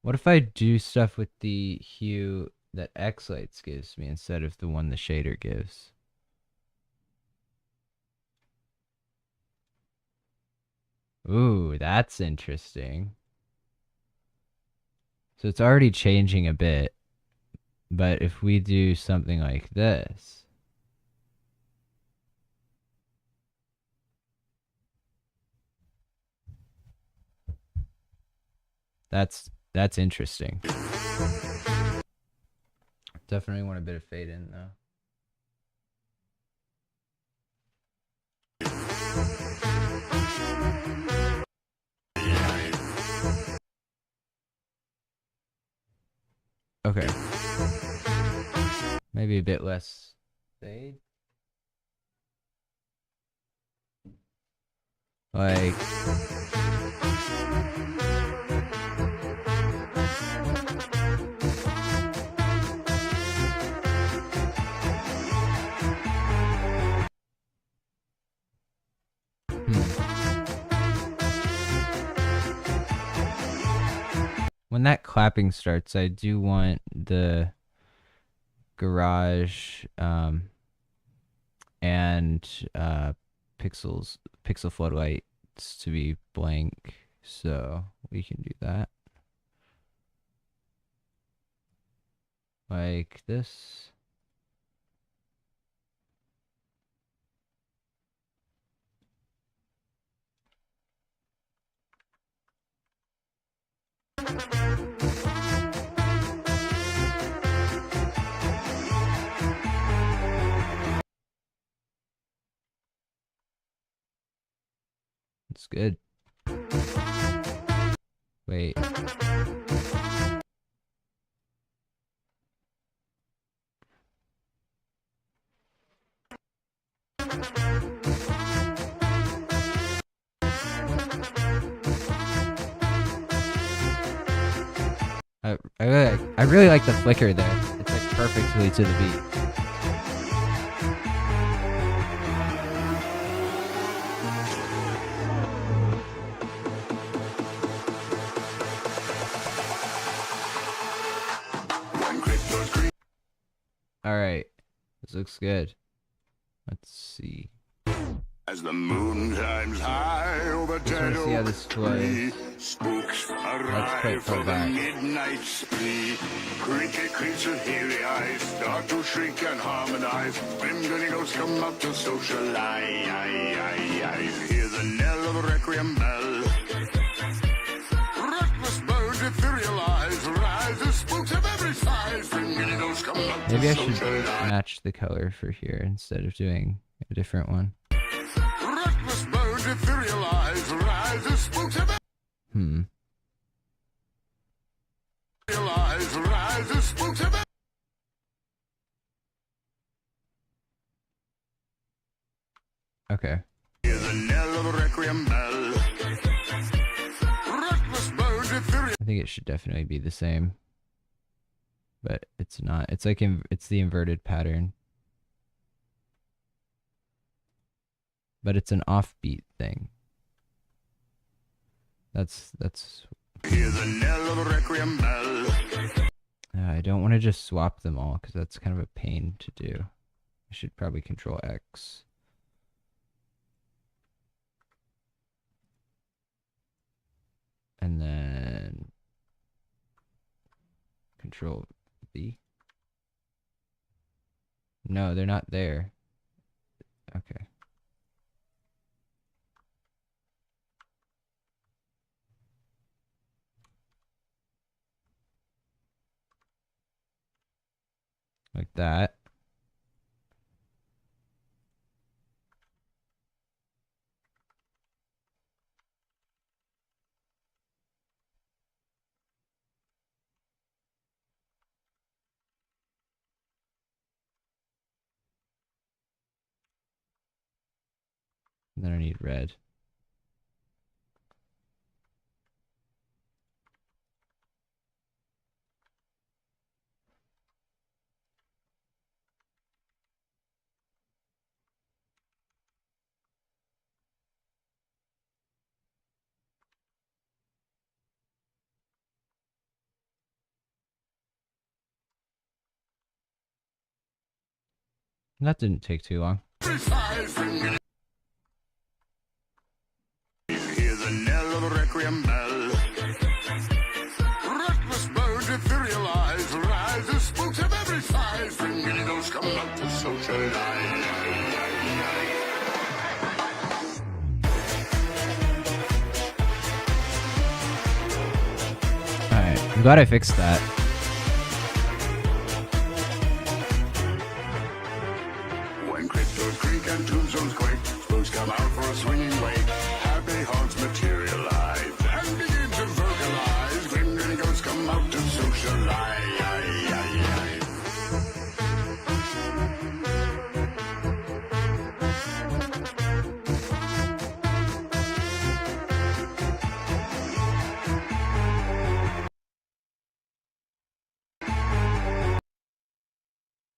What if I do stuff with the hue that X-Lights gives me instead of the one the shader gives? Ooh, that's interesting. So it's already changing a bit, but if we do something like this, that's interesting. Definitely want a bit of fade in though. Okay. Maybe a bit less fade. Like when that clapping starts, I do want the garage and pixel floodlights to be blank, so we can do that like this. It's good. Wait. I really like the flicker there. It's like perfectly to the beat. All right, this looks good. Let's see. As the moon climbs high over dead see how this flows. Spooks arrive for the midnight spree. Creaky creatures, hairy eyes start to shrink and harmonize. Grim Grinning Ghosts come up to socialize. Hear the knell of a requiem bell. Reckless birds etherealize. Rise the spooks of every size. Grim Grinning Ghosts come up to Maybe I socialize. should match the color for here instead of doing a different one. Reckless birds etherealize. Rise the spooks of Rise the spooks of Okay. Hear the knell of a requiem bell. Reckless birds etherealize. I think it should definitely be the same. But it's not. It's like it's the inverted pattern. But it's an offbeat thing. That's Hear the knell of a requiem bell. I don't want to just swap them all because that's kind of a pain to do. I I should probably Control X. And then Control V. No, they're not there. Okay. Like that. And then I need red. That didn't take too long. Hear the knell of the requiem bell. Reckless birds etherealize, rise the spooks of every size. Grim grinning ghosts come out to socialize. Alright, I'm glad I fixed that. When cryptos creak and tombstones quake, spooks come out for a swinging wake. Happy haunts materialize and begin to vocalize. Grim grinning ghosts come out to socialize.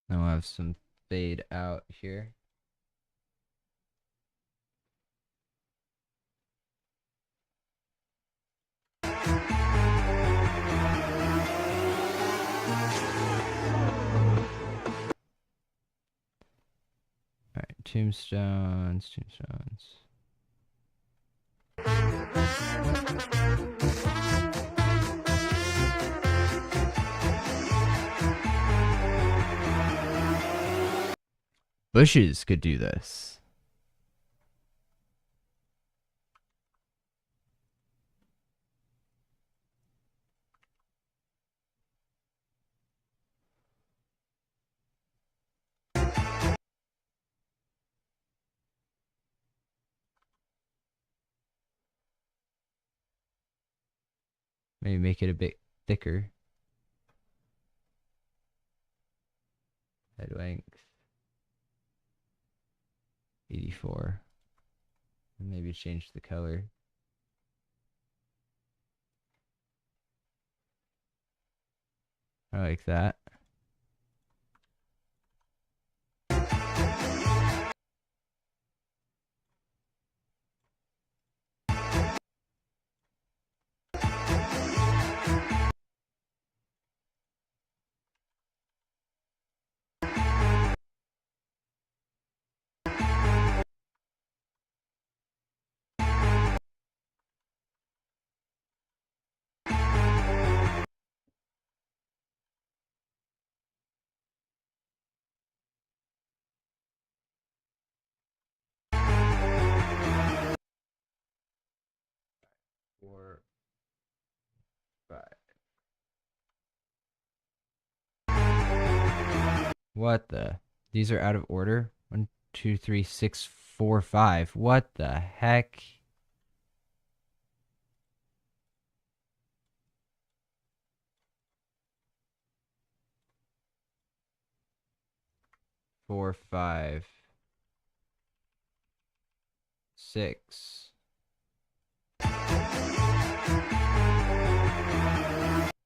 Now I'll have some fade out here. Alright, tombstones. Bushes could do this. Maybe make it a bit thicker. Head length 84. And maybe change the color. I like that. Four, five. What the? These are out of order? 1, 2, 3, 6, 4, 5. What the heck? Four, 5, 6.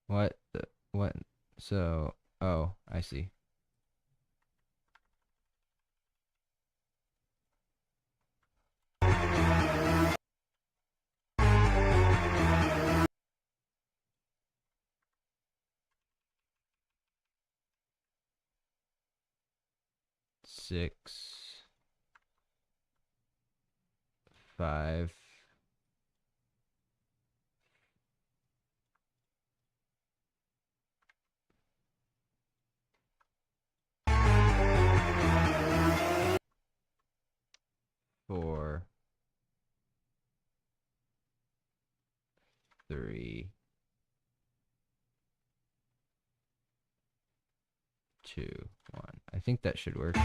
What the? What? So, oh, I see. 6, 5, 4, 3, 2, 1. I think that should work.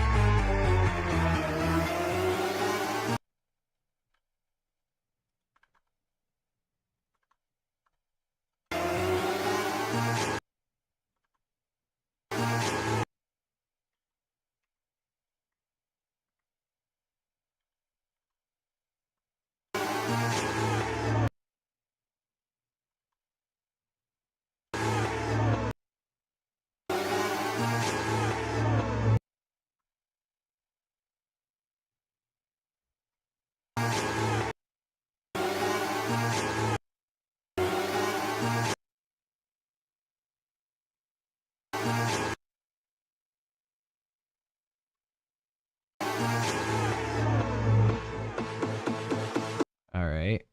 All right.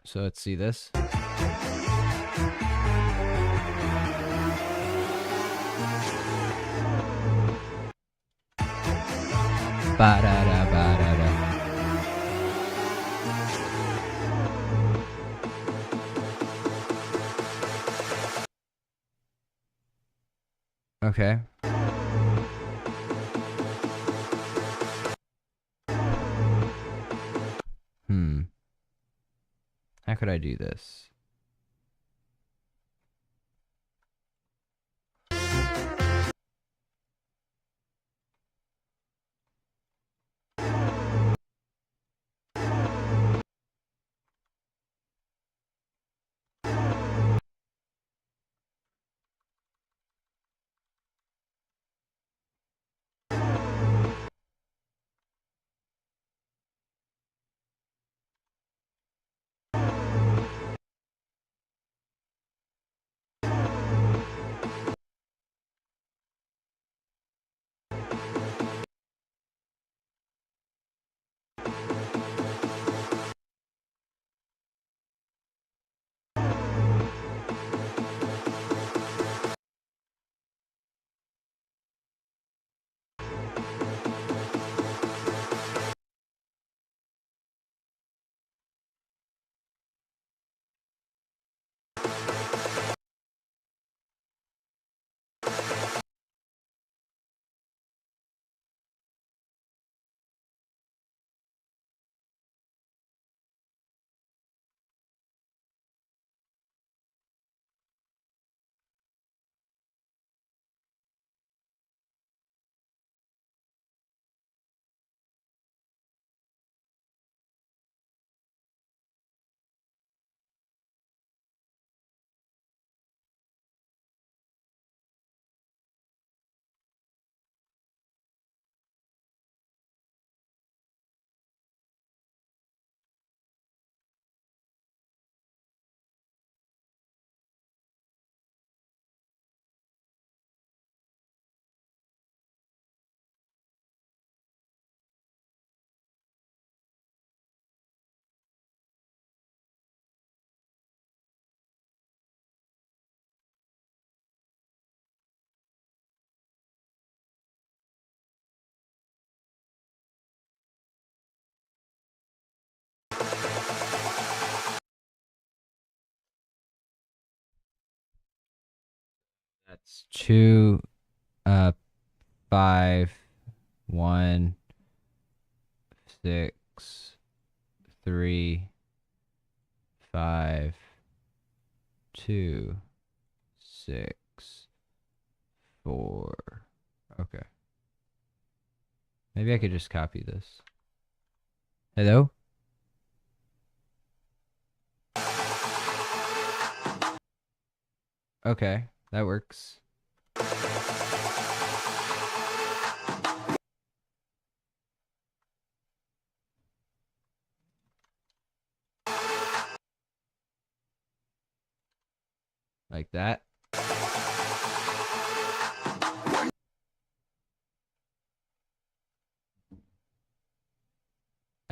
So let's see this. Ba-da-da, ba-da-da. Okay. How could I do this? That's 2, 5, 1, 6, 3, 5, 2, 6, 4. Okay. Maybe I could just copy this. Hello? Okay, that works. Like that.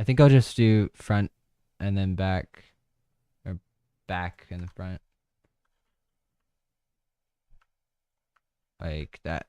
think I'll just do front and then back, or back and the front. Like that.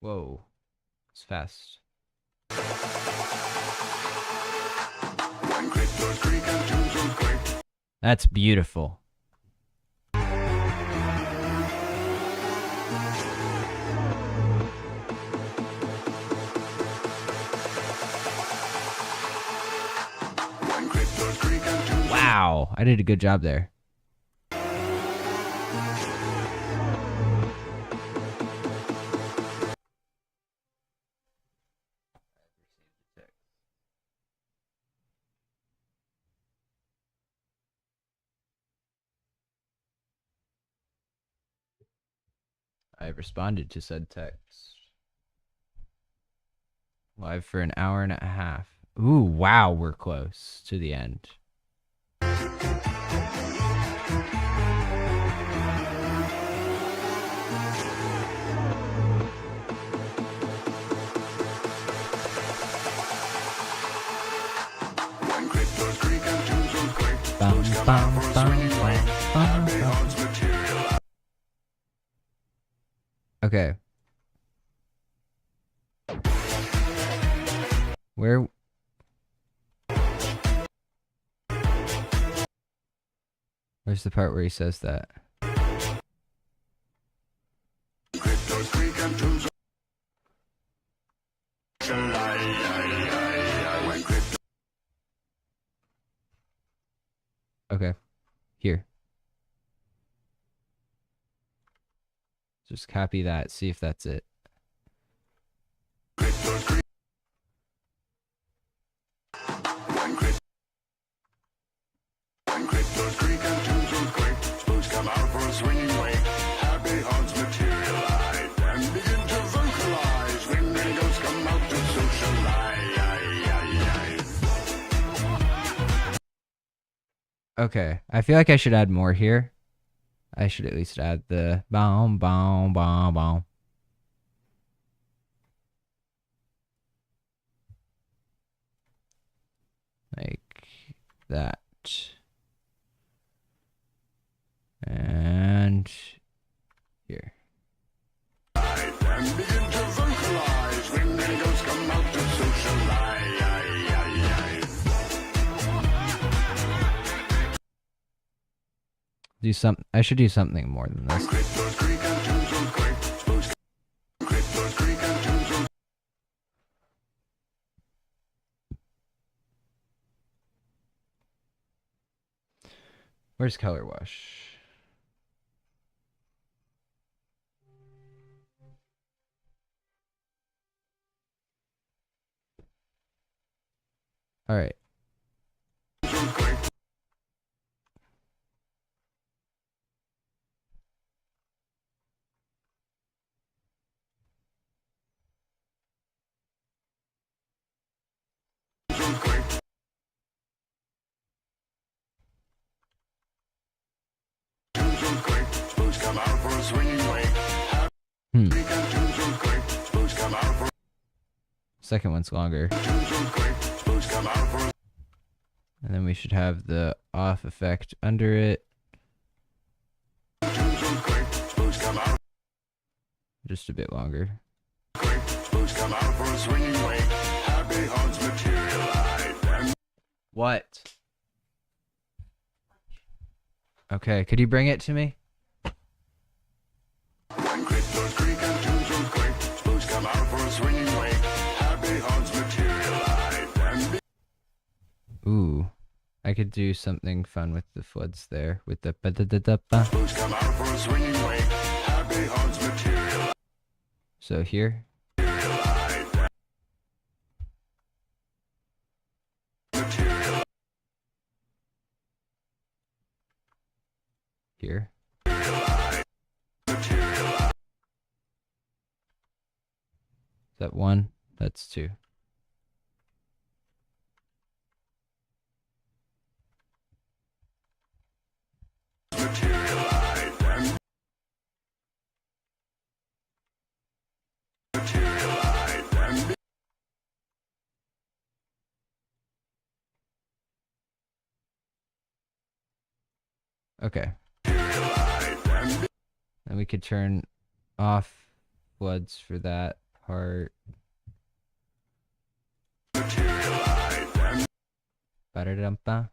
Whoa, it's fast. That's beautiful. Wow, I did a good job there. I responded to said text. Live for an hour and a half. Ooh, wow, we're close to the end. Bum, bum, bum, bum, bum. Okay. Where's the part where he says that? Okay. Here. Just copy that, see if that's it. Okay, I feel like I should add more here. I should at least add the boom, boom, boom, boom. Like that. And here. Do some. I should do something more than this. Where's color wash? All right. Second one's longer. And then we should have the off effect under it. Just a bit longer. What? Okay, could you bring it to me? Ooh, I could do something fun with the floods there, with the ba-da-da-da-ba. Come out for a swinging wake. Happy haunts materialize. So here. Here. Is that one? That's two. Okay. And we could turn off floods for that part. Ba-da-dum-ba.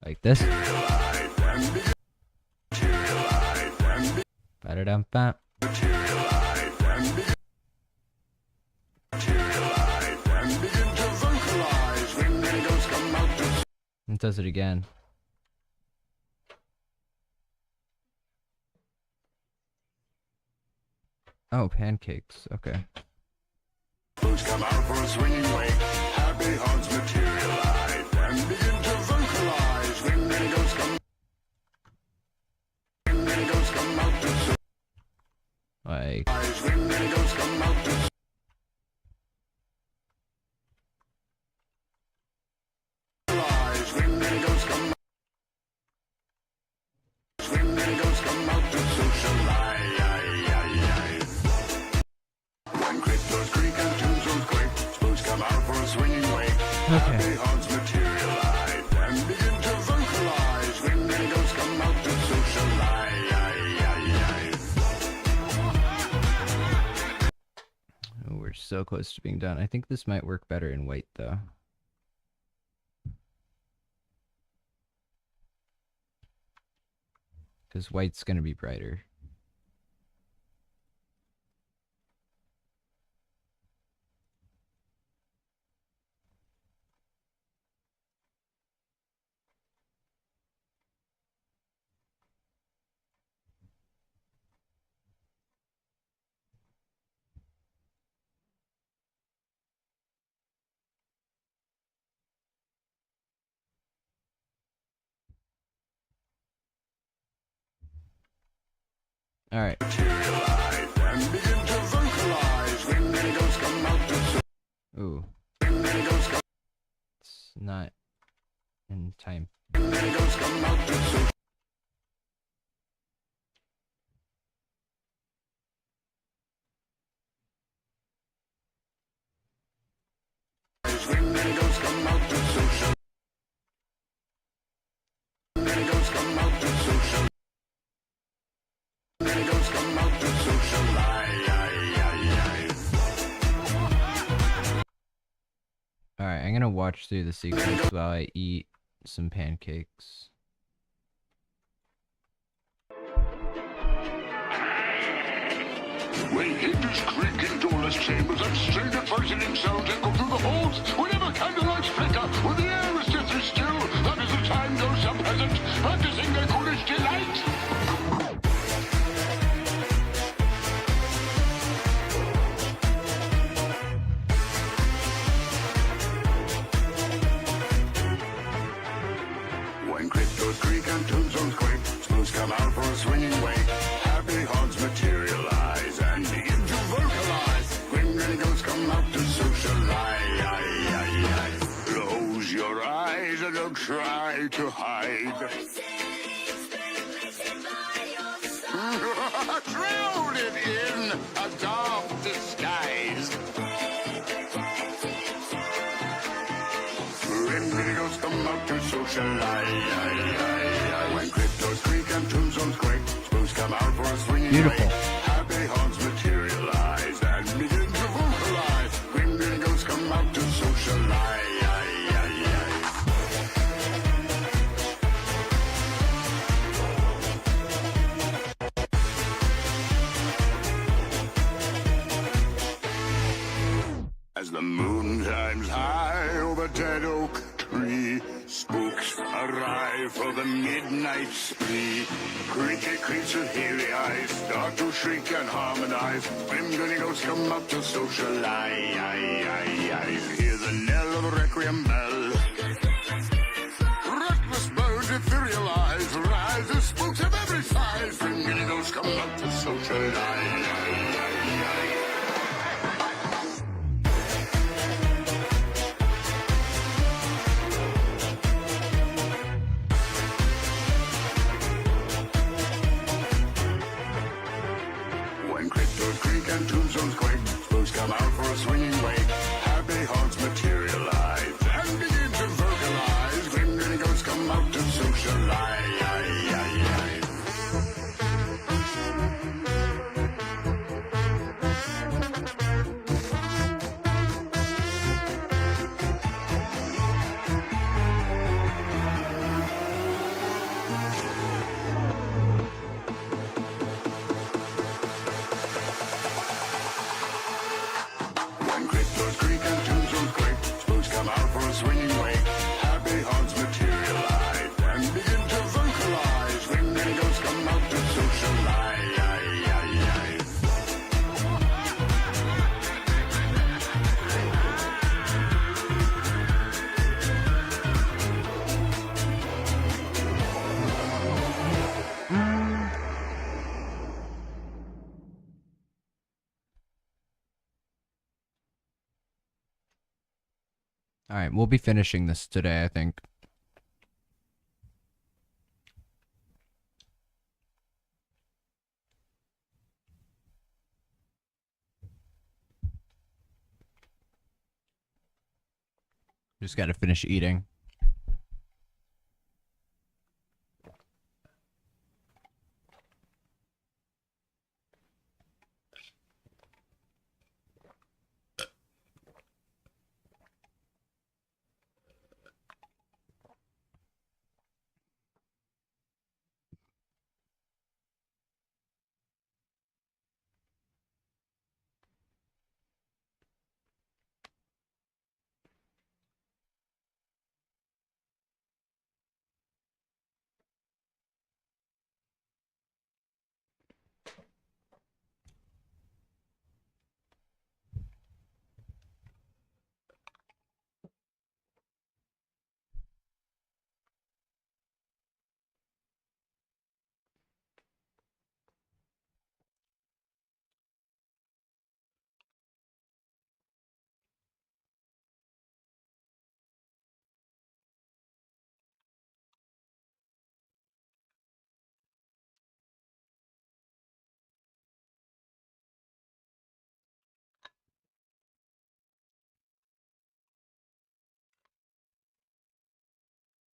Like this. Ba-da-dum-ba. It does it again. Oh, pancakes. Okay. Come out for a swinging wake. Happy haunts materialize and begin to vocalize. When ghosts come, when ghosts come out to Like. when ghosts come out to socialize. When ghosts come, when ghosts come out to socialize. When cryptos creak and tombstones quake, spooks come out for a swinging wake. Okay. Happy haunts materialize and begin to vocalize. When ghosts come out to socialize. Oh, we're so close to being done. I think this might work better in white, though. Because white's going to be brighter. All right. Ooh. It's not in time. Alright, I'm gonna watch through the sequence while I eat some pancakes. When hinges creak in doorless chambers and strange and frightening sounds echo through the halls, whenever candlelights flicker, when the air is deathly still, that is the time those are present, practicing their foolish delight. When cryptos creak and tombstones quake, spooks come out for a swinging wake. Happy haunts materialize and begin to vocalize. Grim Grinning Ghosts come out to socialize. Close your eyes and don't try to hide. Shrouded in a dark disguise. Grim Grinning Ghosts come out to socialize. When cryptos creak and tombstones quake, spooks come out for a swinging Beautiful. wake. Happy haunts materialize and As the moon climbs high over dead oak tree, spooks arrive for the midnight spree. Creaky creatures with hairy eyes start to shriek and harmonize. Grim grinning ghosts come out to socialize. Hear the knell of the requiem bell. Reckless birds, ethereal eyes, rise as spooks of every size. Grim grinning ghosts come out to socialize. And tombstones quake, spooks come out for a swinging wake. Happy haunts materialize and begin to vocalize. Grim grinning ghosts come out to socialize. Swinging wake, happy haunts materialize and begin to vocalize. Grim grinning ghosts come out to socialize. All right, we'll be finishing this today, I think. Just got to finish eating.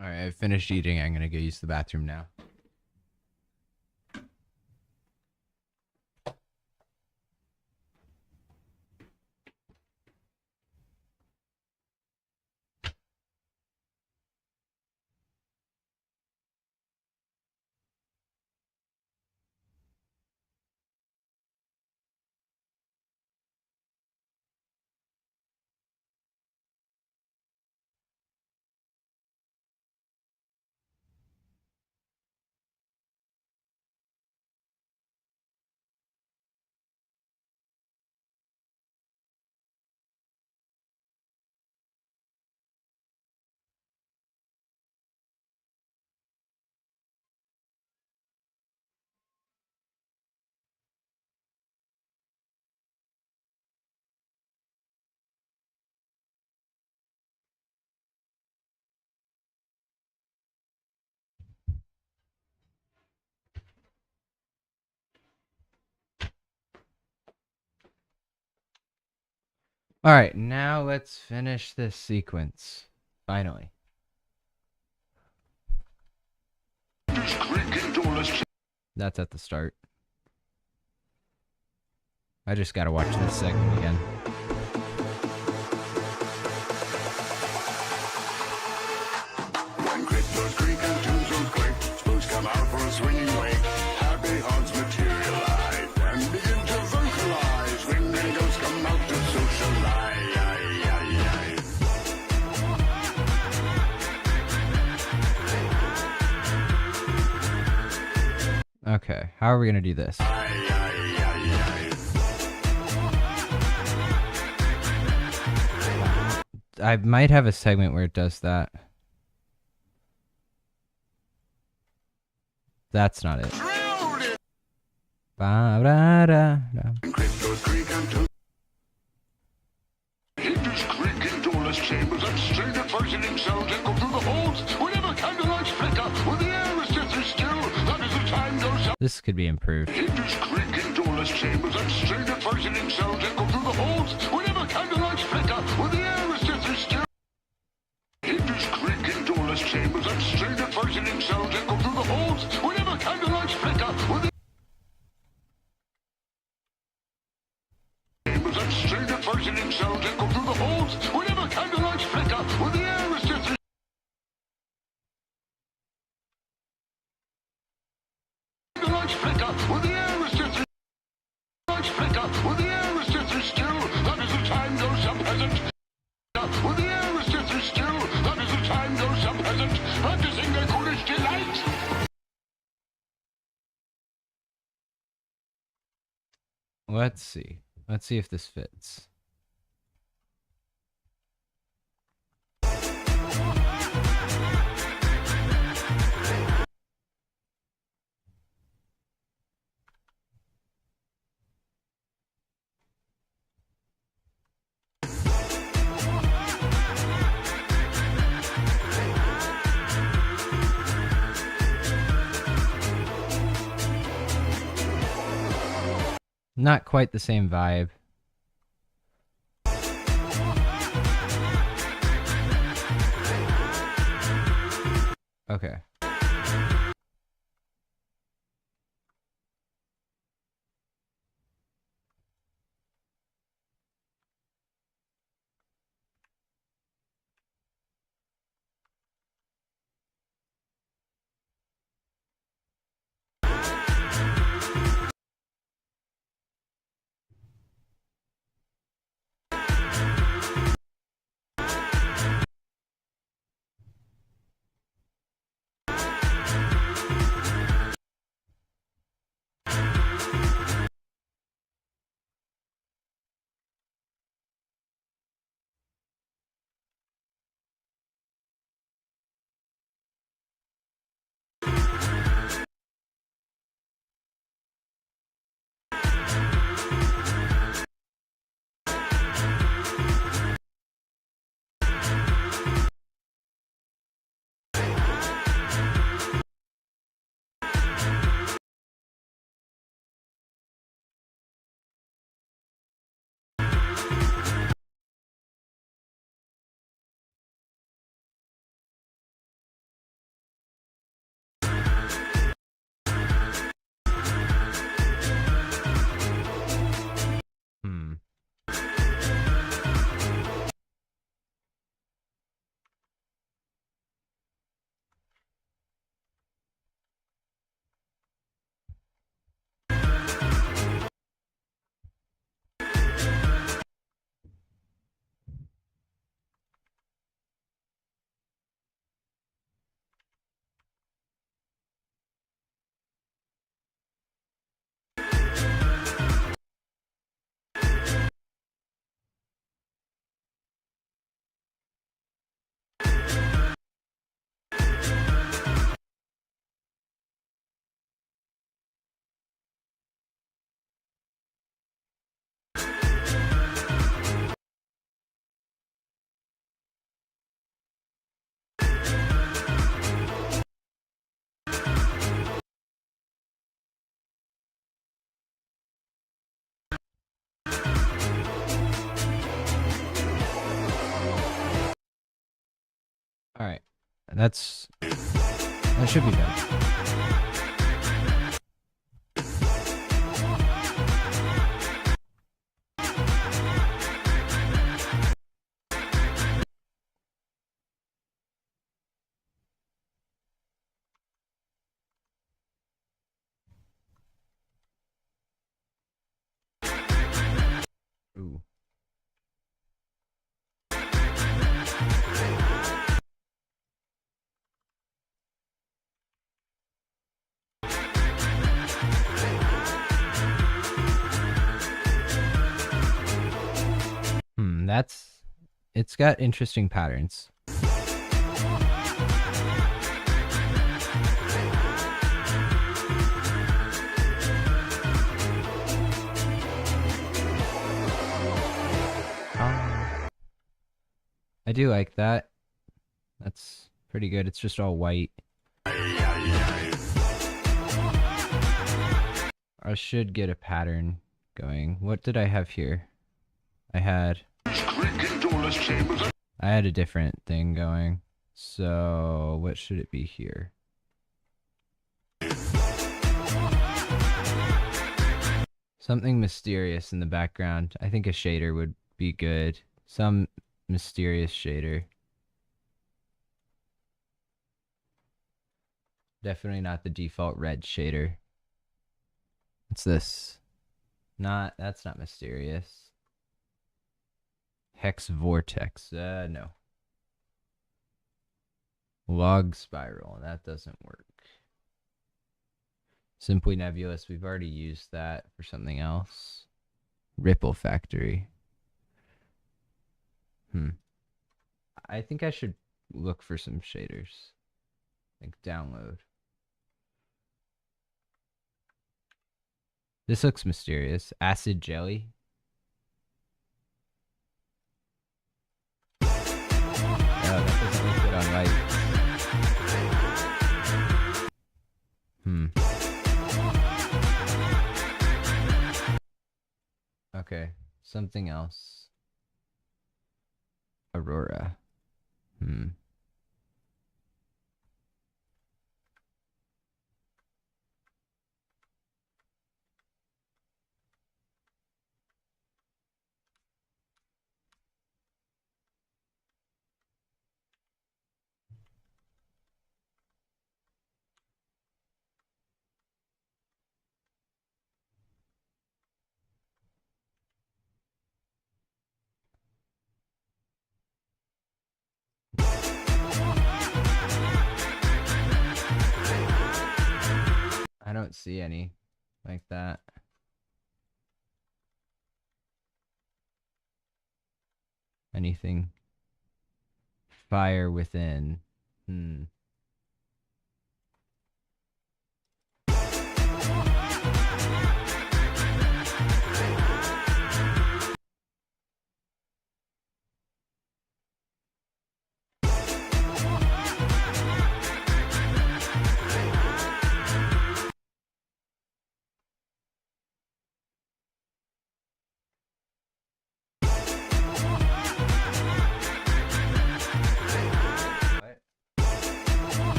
All right, I've finished eating. I'm going to go use the bathroom now. All right, now let's finish this sequence. Finally. That's at the start. I just gotta watch this segment again. When cryptos creak and tombstones quake, spooks come out for a swinging wake. Happy haunts materialize and begin to vocalize. Grim grinning ghosts come out to socialize. Okay, how are we gonna do this? I might have a segment where it does that. That's not it. Ba-da-da-da. Hinges creak in doorless chambers and strained functioning cells echo through the halls whenever candlelights flicker when the air is deathly still. That is the time goes up. This could be improved. Hinges creak in doorless chambers and strained functioning cells echo through the halls whenever candlelights flicker when the air is deathly still. Hinges creak in doorless chambers and strained functioning cells echo through the halls whenever candlelights flicker when the functioning cells echo through the halls whenever candlelights flicker when the air is deathly. Candlelights flicker when the air is deathly. Lights flicker when the air is deathly still. That is the time goes some peasant. When the air is deathly still. That is the time goes some peasant. Practicing their foolish delight. Let's see. Let's see if this fits. Not quite the same vibe. Okay. All right. That should be better. Ooh. it's got interesting patterns. I do like that. That's pretty good. It's just all white. I should get a pattern going. What did I have here? I had a different thing going. So what should it be here? Something mysterious in the background. I think a shader would be good. Some mysterious shader. Definitely not the default red shader. What's this? That's not mysterious. Hex vortex. No. Log spiral. That doesn't work. Simply nebulous. We've already used that for something else. Ripple factory. I think I should look for some shaders. Like download. This looks mysterious. Acid jelly. Oh, that doesn't look good on light. Okay, something else. Aurora. I don't see any like that. Anything. Fire within.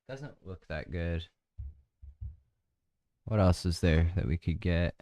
Doesn't look that good. What else is there that we could get?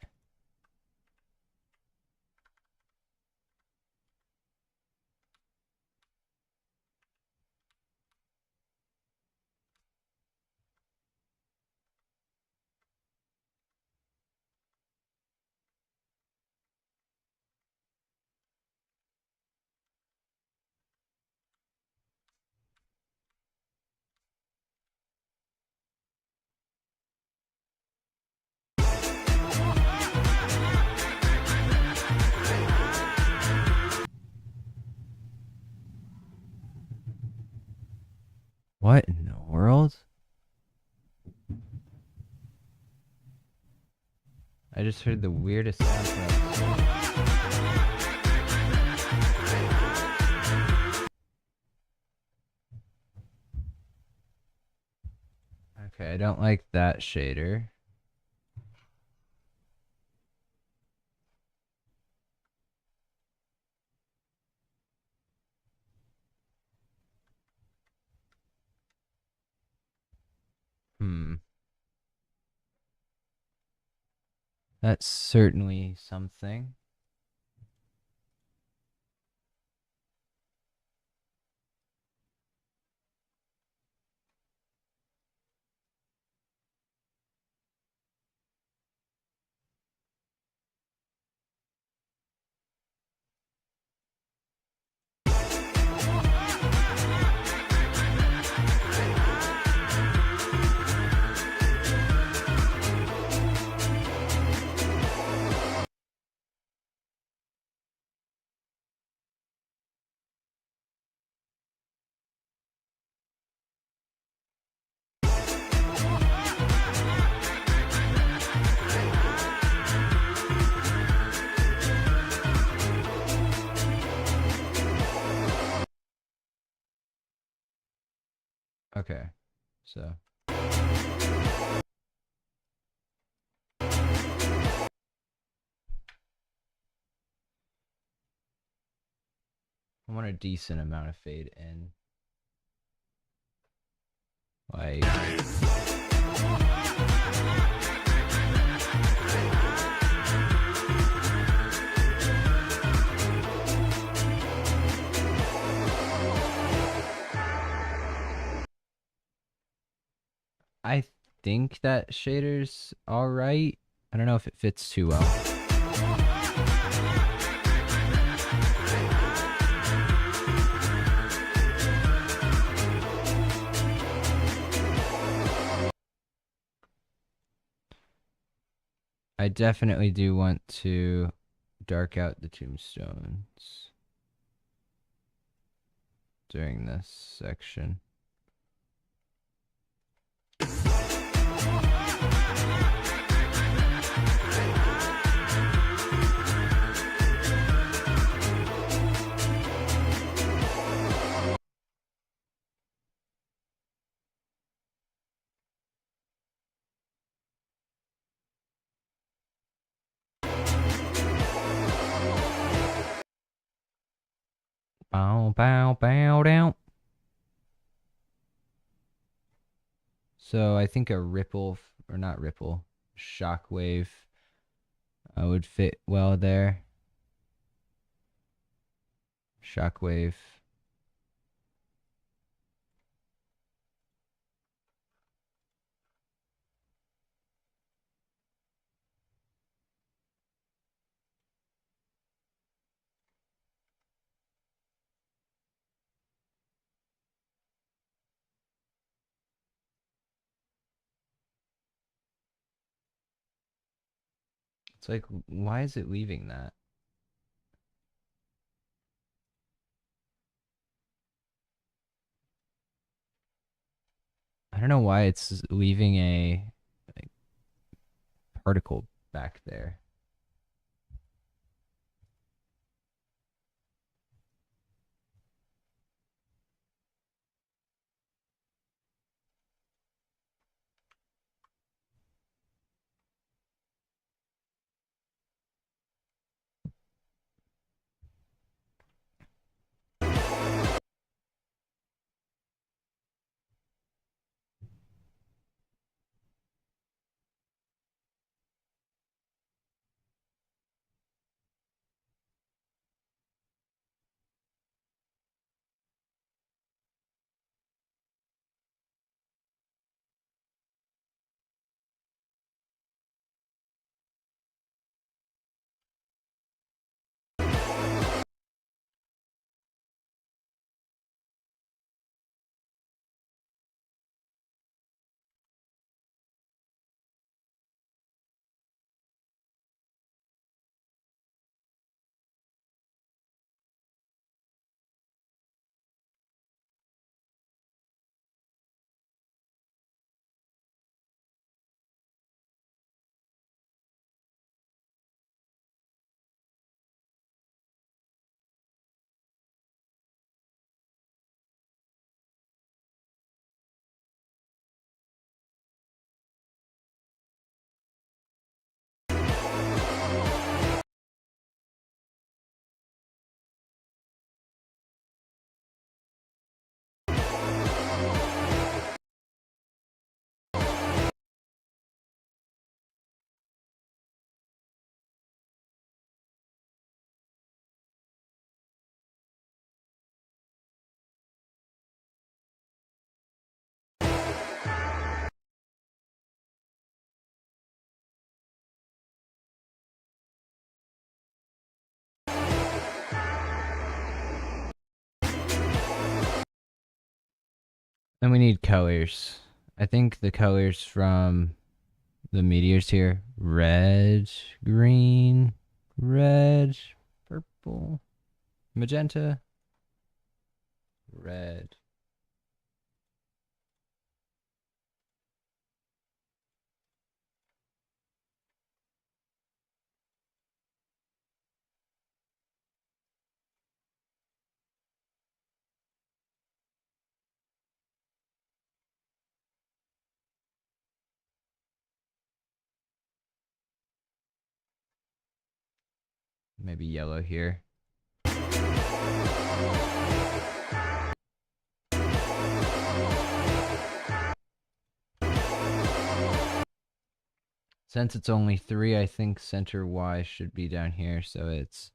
What in the world? I just heard the weirdest sound from upstairs. Okay, I don't like that shader. That's certainly something. Okay, so I want a decent amount of fade in. Like, I think that shader's alright. I don't know if it fits too well. I definitely do want to dark out the tombstones during this section. Bow, bow, bow, down. So I think a ripple, or not ripple, shockwave would fit well there. Shockwave. It's like, why is it leaving that? I don't know why it's leaving a like, particle back there. Then we need colors. I think the colors from the meteors here, red, green, red, purple, magenta, red. Maybe yellow here. Since it's only 3, I think center Y should be down here, so it's...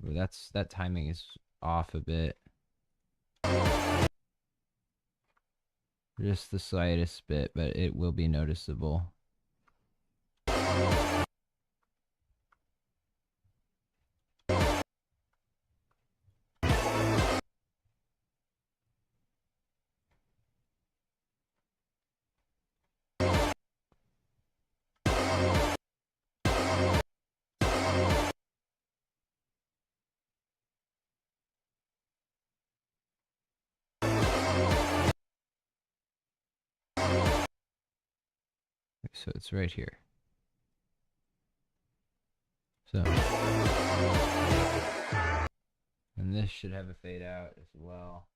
Ooh, that timing is off a bit. Just the slightest bit, but it will be noticeable. So it's right here. So, and this should have a fade out as well.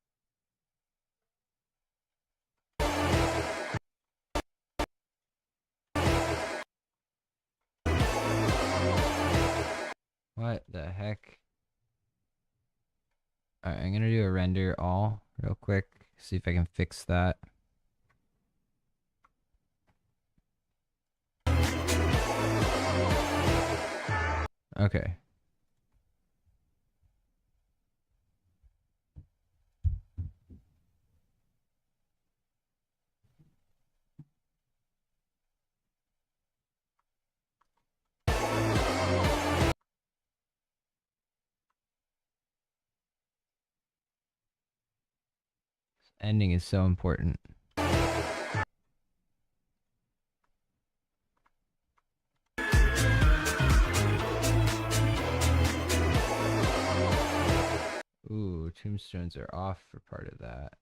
What the heck? Alright, I'm gonna do a render all real quick, see if I can fix that. Okay. Ending is so important. Ooh, tombstones are off for part of that.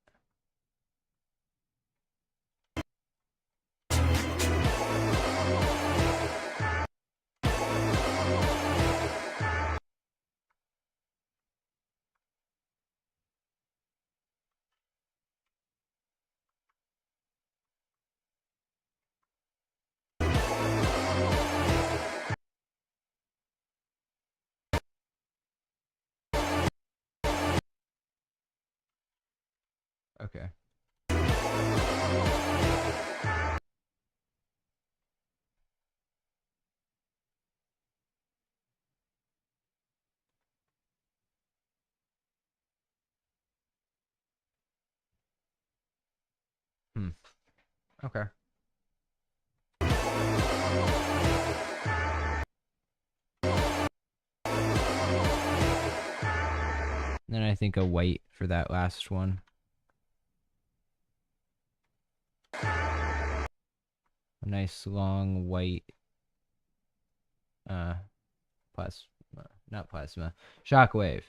Okay. Okay. Then I think a white for that last one. A nice long white not plasma. Shockwave.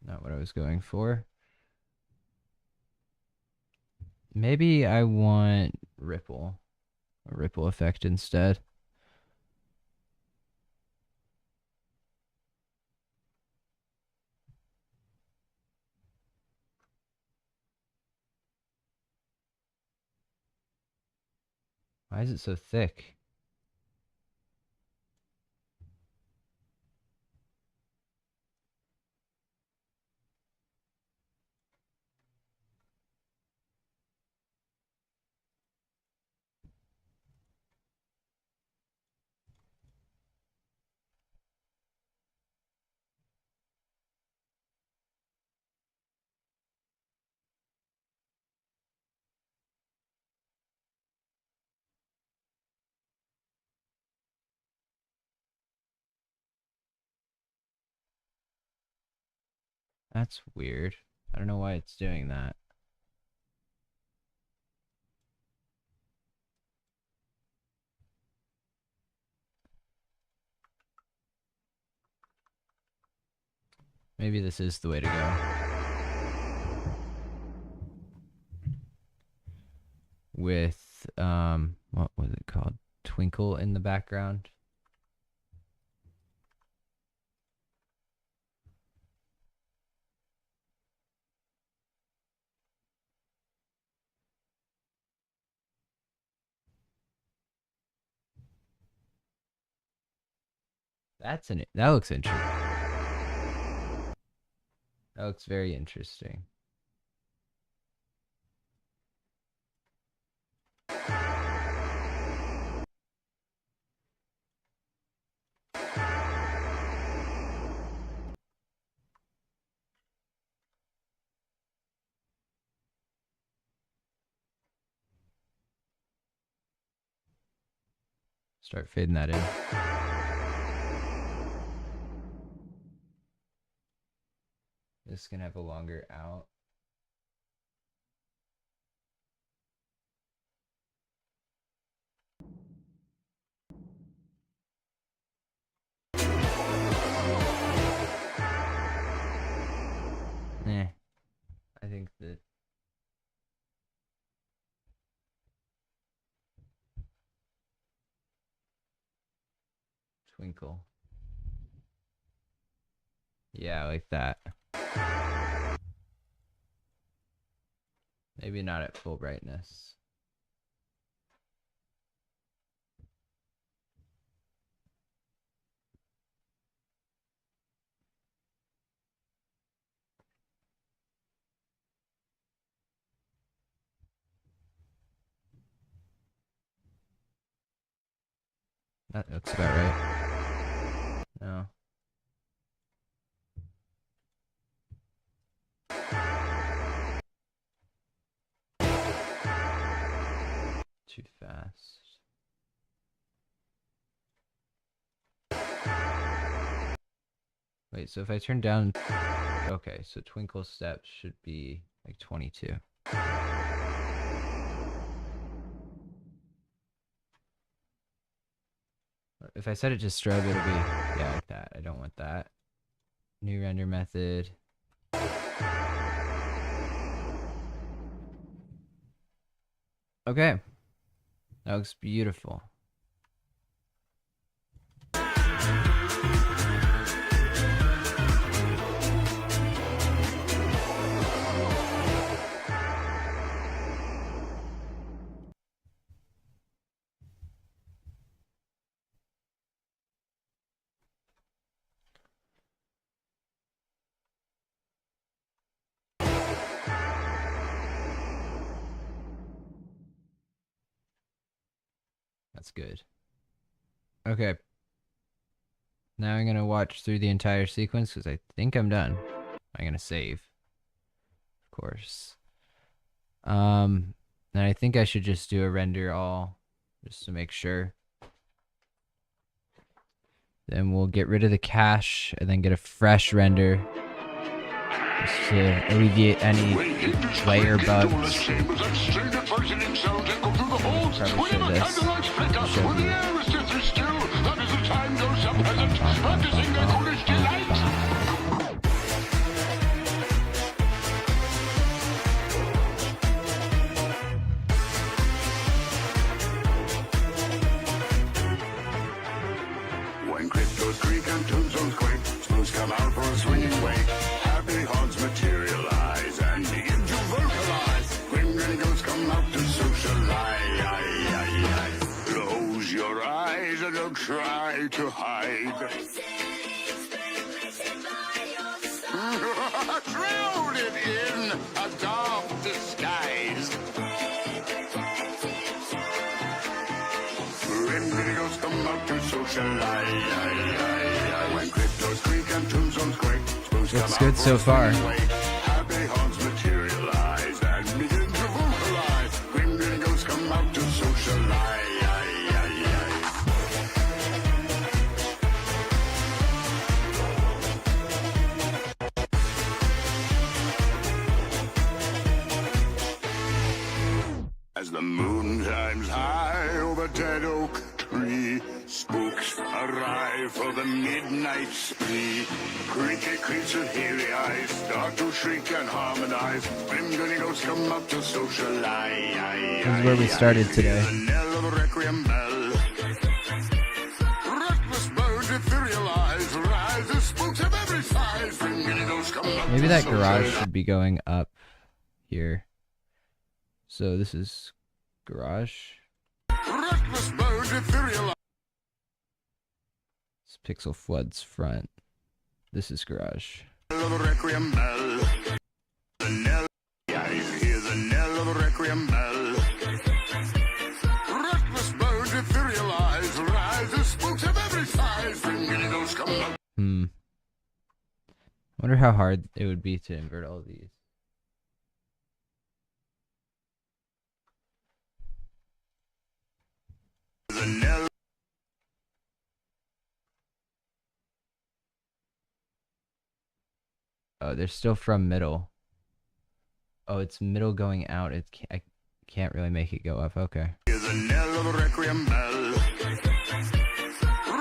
Not what I was going for. Maybe I want ripple. A ripple effect instead. Why is it so thick? That's weird. I don't know why it's doing that. Maybe this is the way to go. with what was it called? Twinkle in the background. That looks interesting. That looks very interesting. Start fading that in. This is gonna have a longer out. I think that twinkle. Yeah, I like that. Maybe not at full brightness. That looks about right. No. Too fast. Wait, so if I turn down... Okay, so twinkle steps should be like 22. If I set it to strobe, it'll be... Yeah, like that. I don't want that. New render method. Okay. That looks beautiful. That's good. Okay. Now I'm going to watch through the entire sequence because I think I'm done. I'm going to save. Of course. And I think I should just do a render all just to make sure. Then we'll get rid of the cache and then get a fresh render just to alleviate any layer bugs. Probably show this. Show you. When cryptos creak and tombstones quake, spoons come out for a swinging wake. Happy haunts materialize and begin to vocalize. Grim Grinning Ghosts come out to socialize. Close your eyes and don't try to hide. Shrouded in a dark disguise. Grim Grinning Ghosts come out to socialize. When cryptos creak and tombstones quake, spoons come Looks out good for so a far. swinging wake. Happy haunts materialize and begin to vocalize. Grim Grinning Ghosts come out to socialize. As the moon climbs high over dead oak tree, spooks arrive for the midnight spree. Creaky creature, hairy eyes start to shrink and harmonize. Grim Grinning Ghosts come out to socialize. This is where we started today. The knell of a requiem bell. Reckless birds, ethereal eyes, rise as spooks of every size. Grim Grinning Ghosts come out Maybe to that garage socialize. should be going up here. So this is garage. Reckless birds, ethereal It's Pixel Flood's front. This is garage. of a requiem bell. The knell, eyes hear the knell of a requiem bell. Reckless birds, ethereal eyes, rise as spooks of every size. Grim Grinning Ghosts come out. Wonder how hard it would be to invert all of these. The knell. Oh, they're still from middle. Oh, it's middle going out. I can't really make it go up. Okay. Hear the knell of a requiem bell.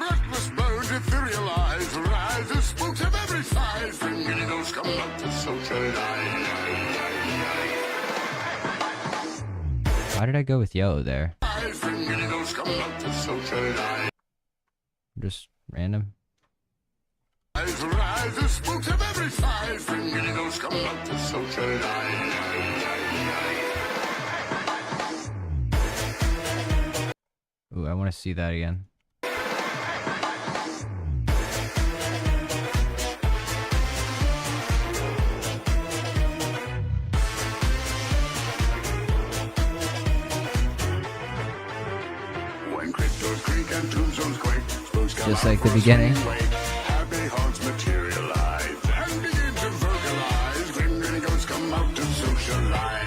Reckless birds, ethereal eyes, rise as spooks of every size. Grim Grinning Ghosts come out to socialize. Why did I go with yellow there? Grim Grinning Ghosts come out to socialize. Just random. Rise as spooks of every size. Grim Grinning Ghosts come out to socialize. Ooh, I want to see that again. When cryptos creak and tombstones quake, spooks come Just out like the for a beginning. swinging wake. Happy haunts materialize and begin to vocalize. Grim Grinning Ghosts come out to socialize.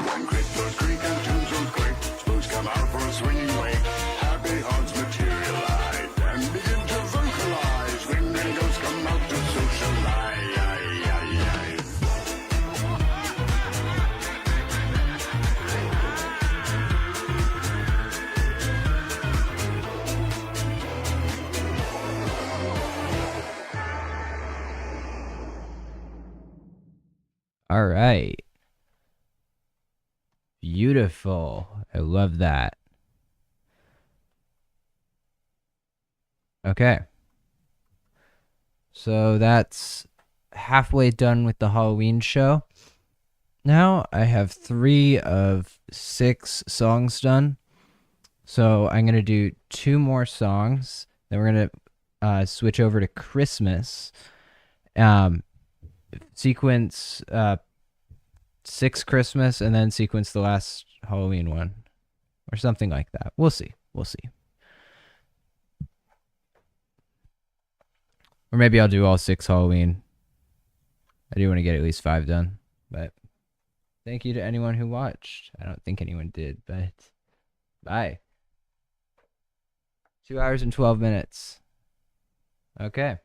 When cryptos creak and tombstones quake, spooks come out for a swinging wake. Happy haunts materialize and begin to vocalize. Grim Grinning Ghosts come out to socialize. All right. Beautiful. I love that. Okay. So that's halfway done with the Halloween show. Now I have 3 of 6 songs done. So I'm going to do 2 more songs. Then we're going to switch over to Christmas. Sequence 6 Christmas and then sequence the last Halloween one. Or something like that. We'll see. We'll see. Or maybe I'll do all 6 Halloween. I do want to get at least 5 done. But thank you to anyone who watched. I don't think anyone did, but bye. 2 hours and 12 minutes. Okay.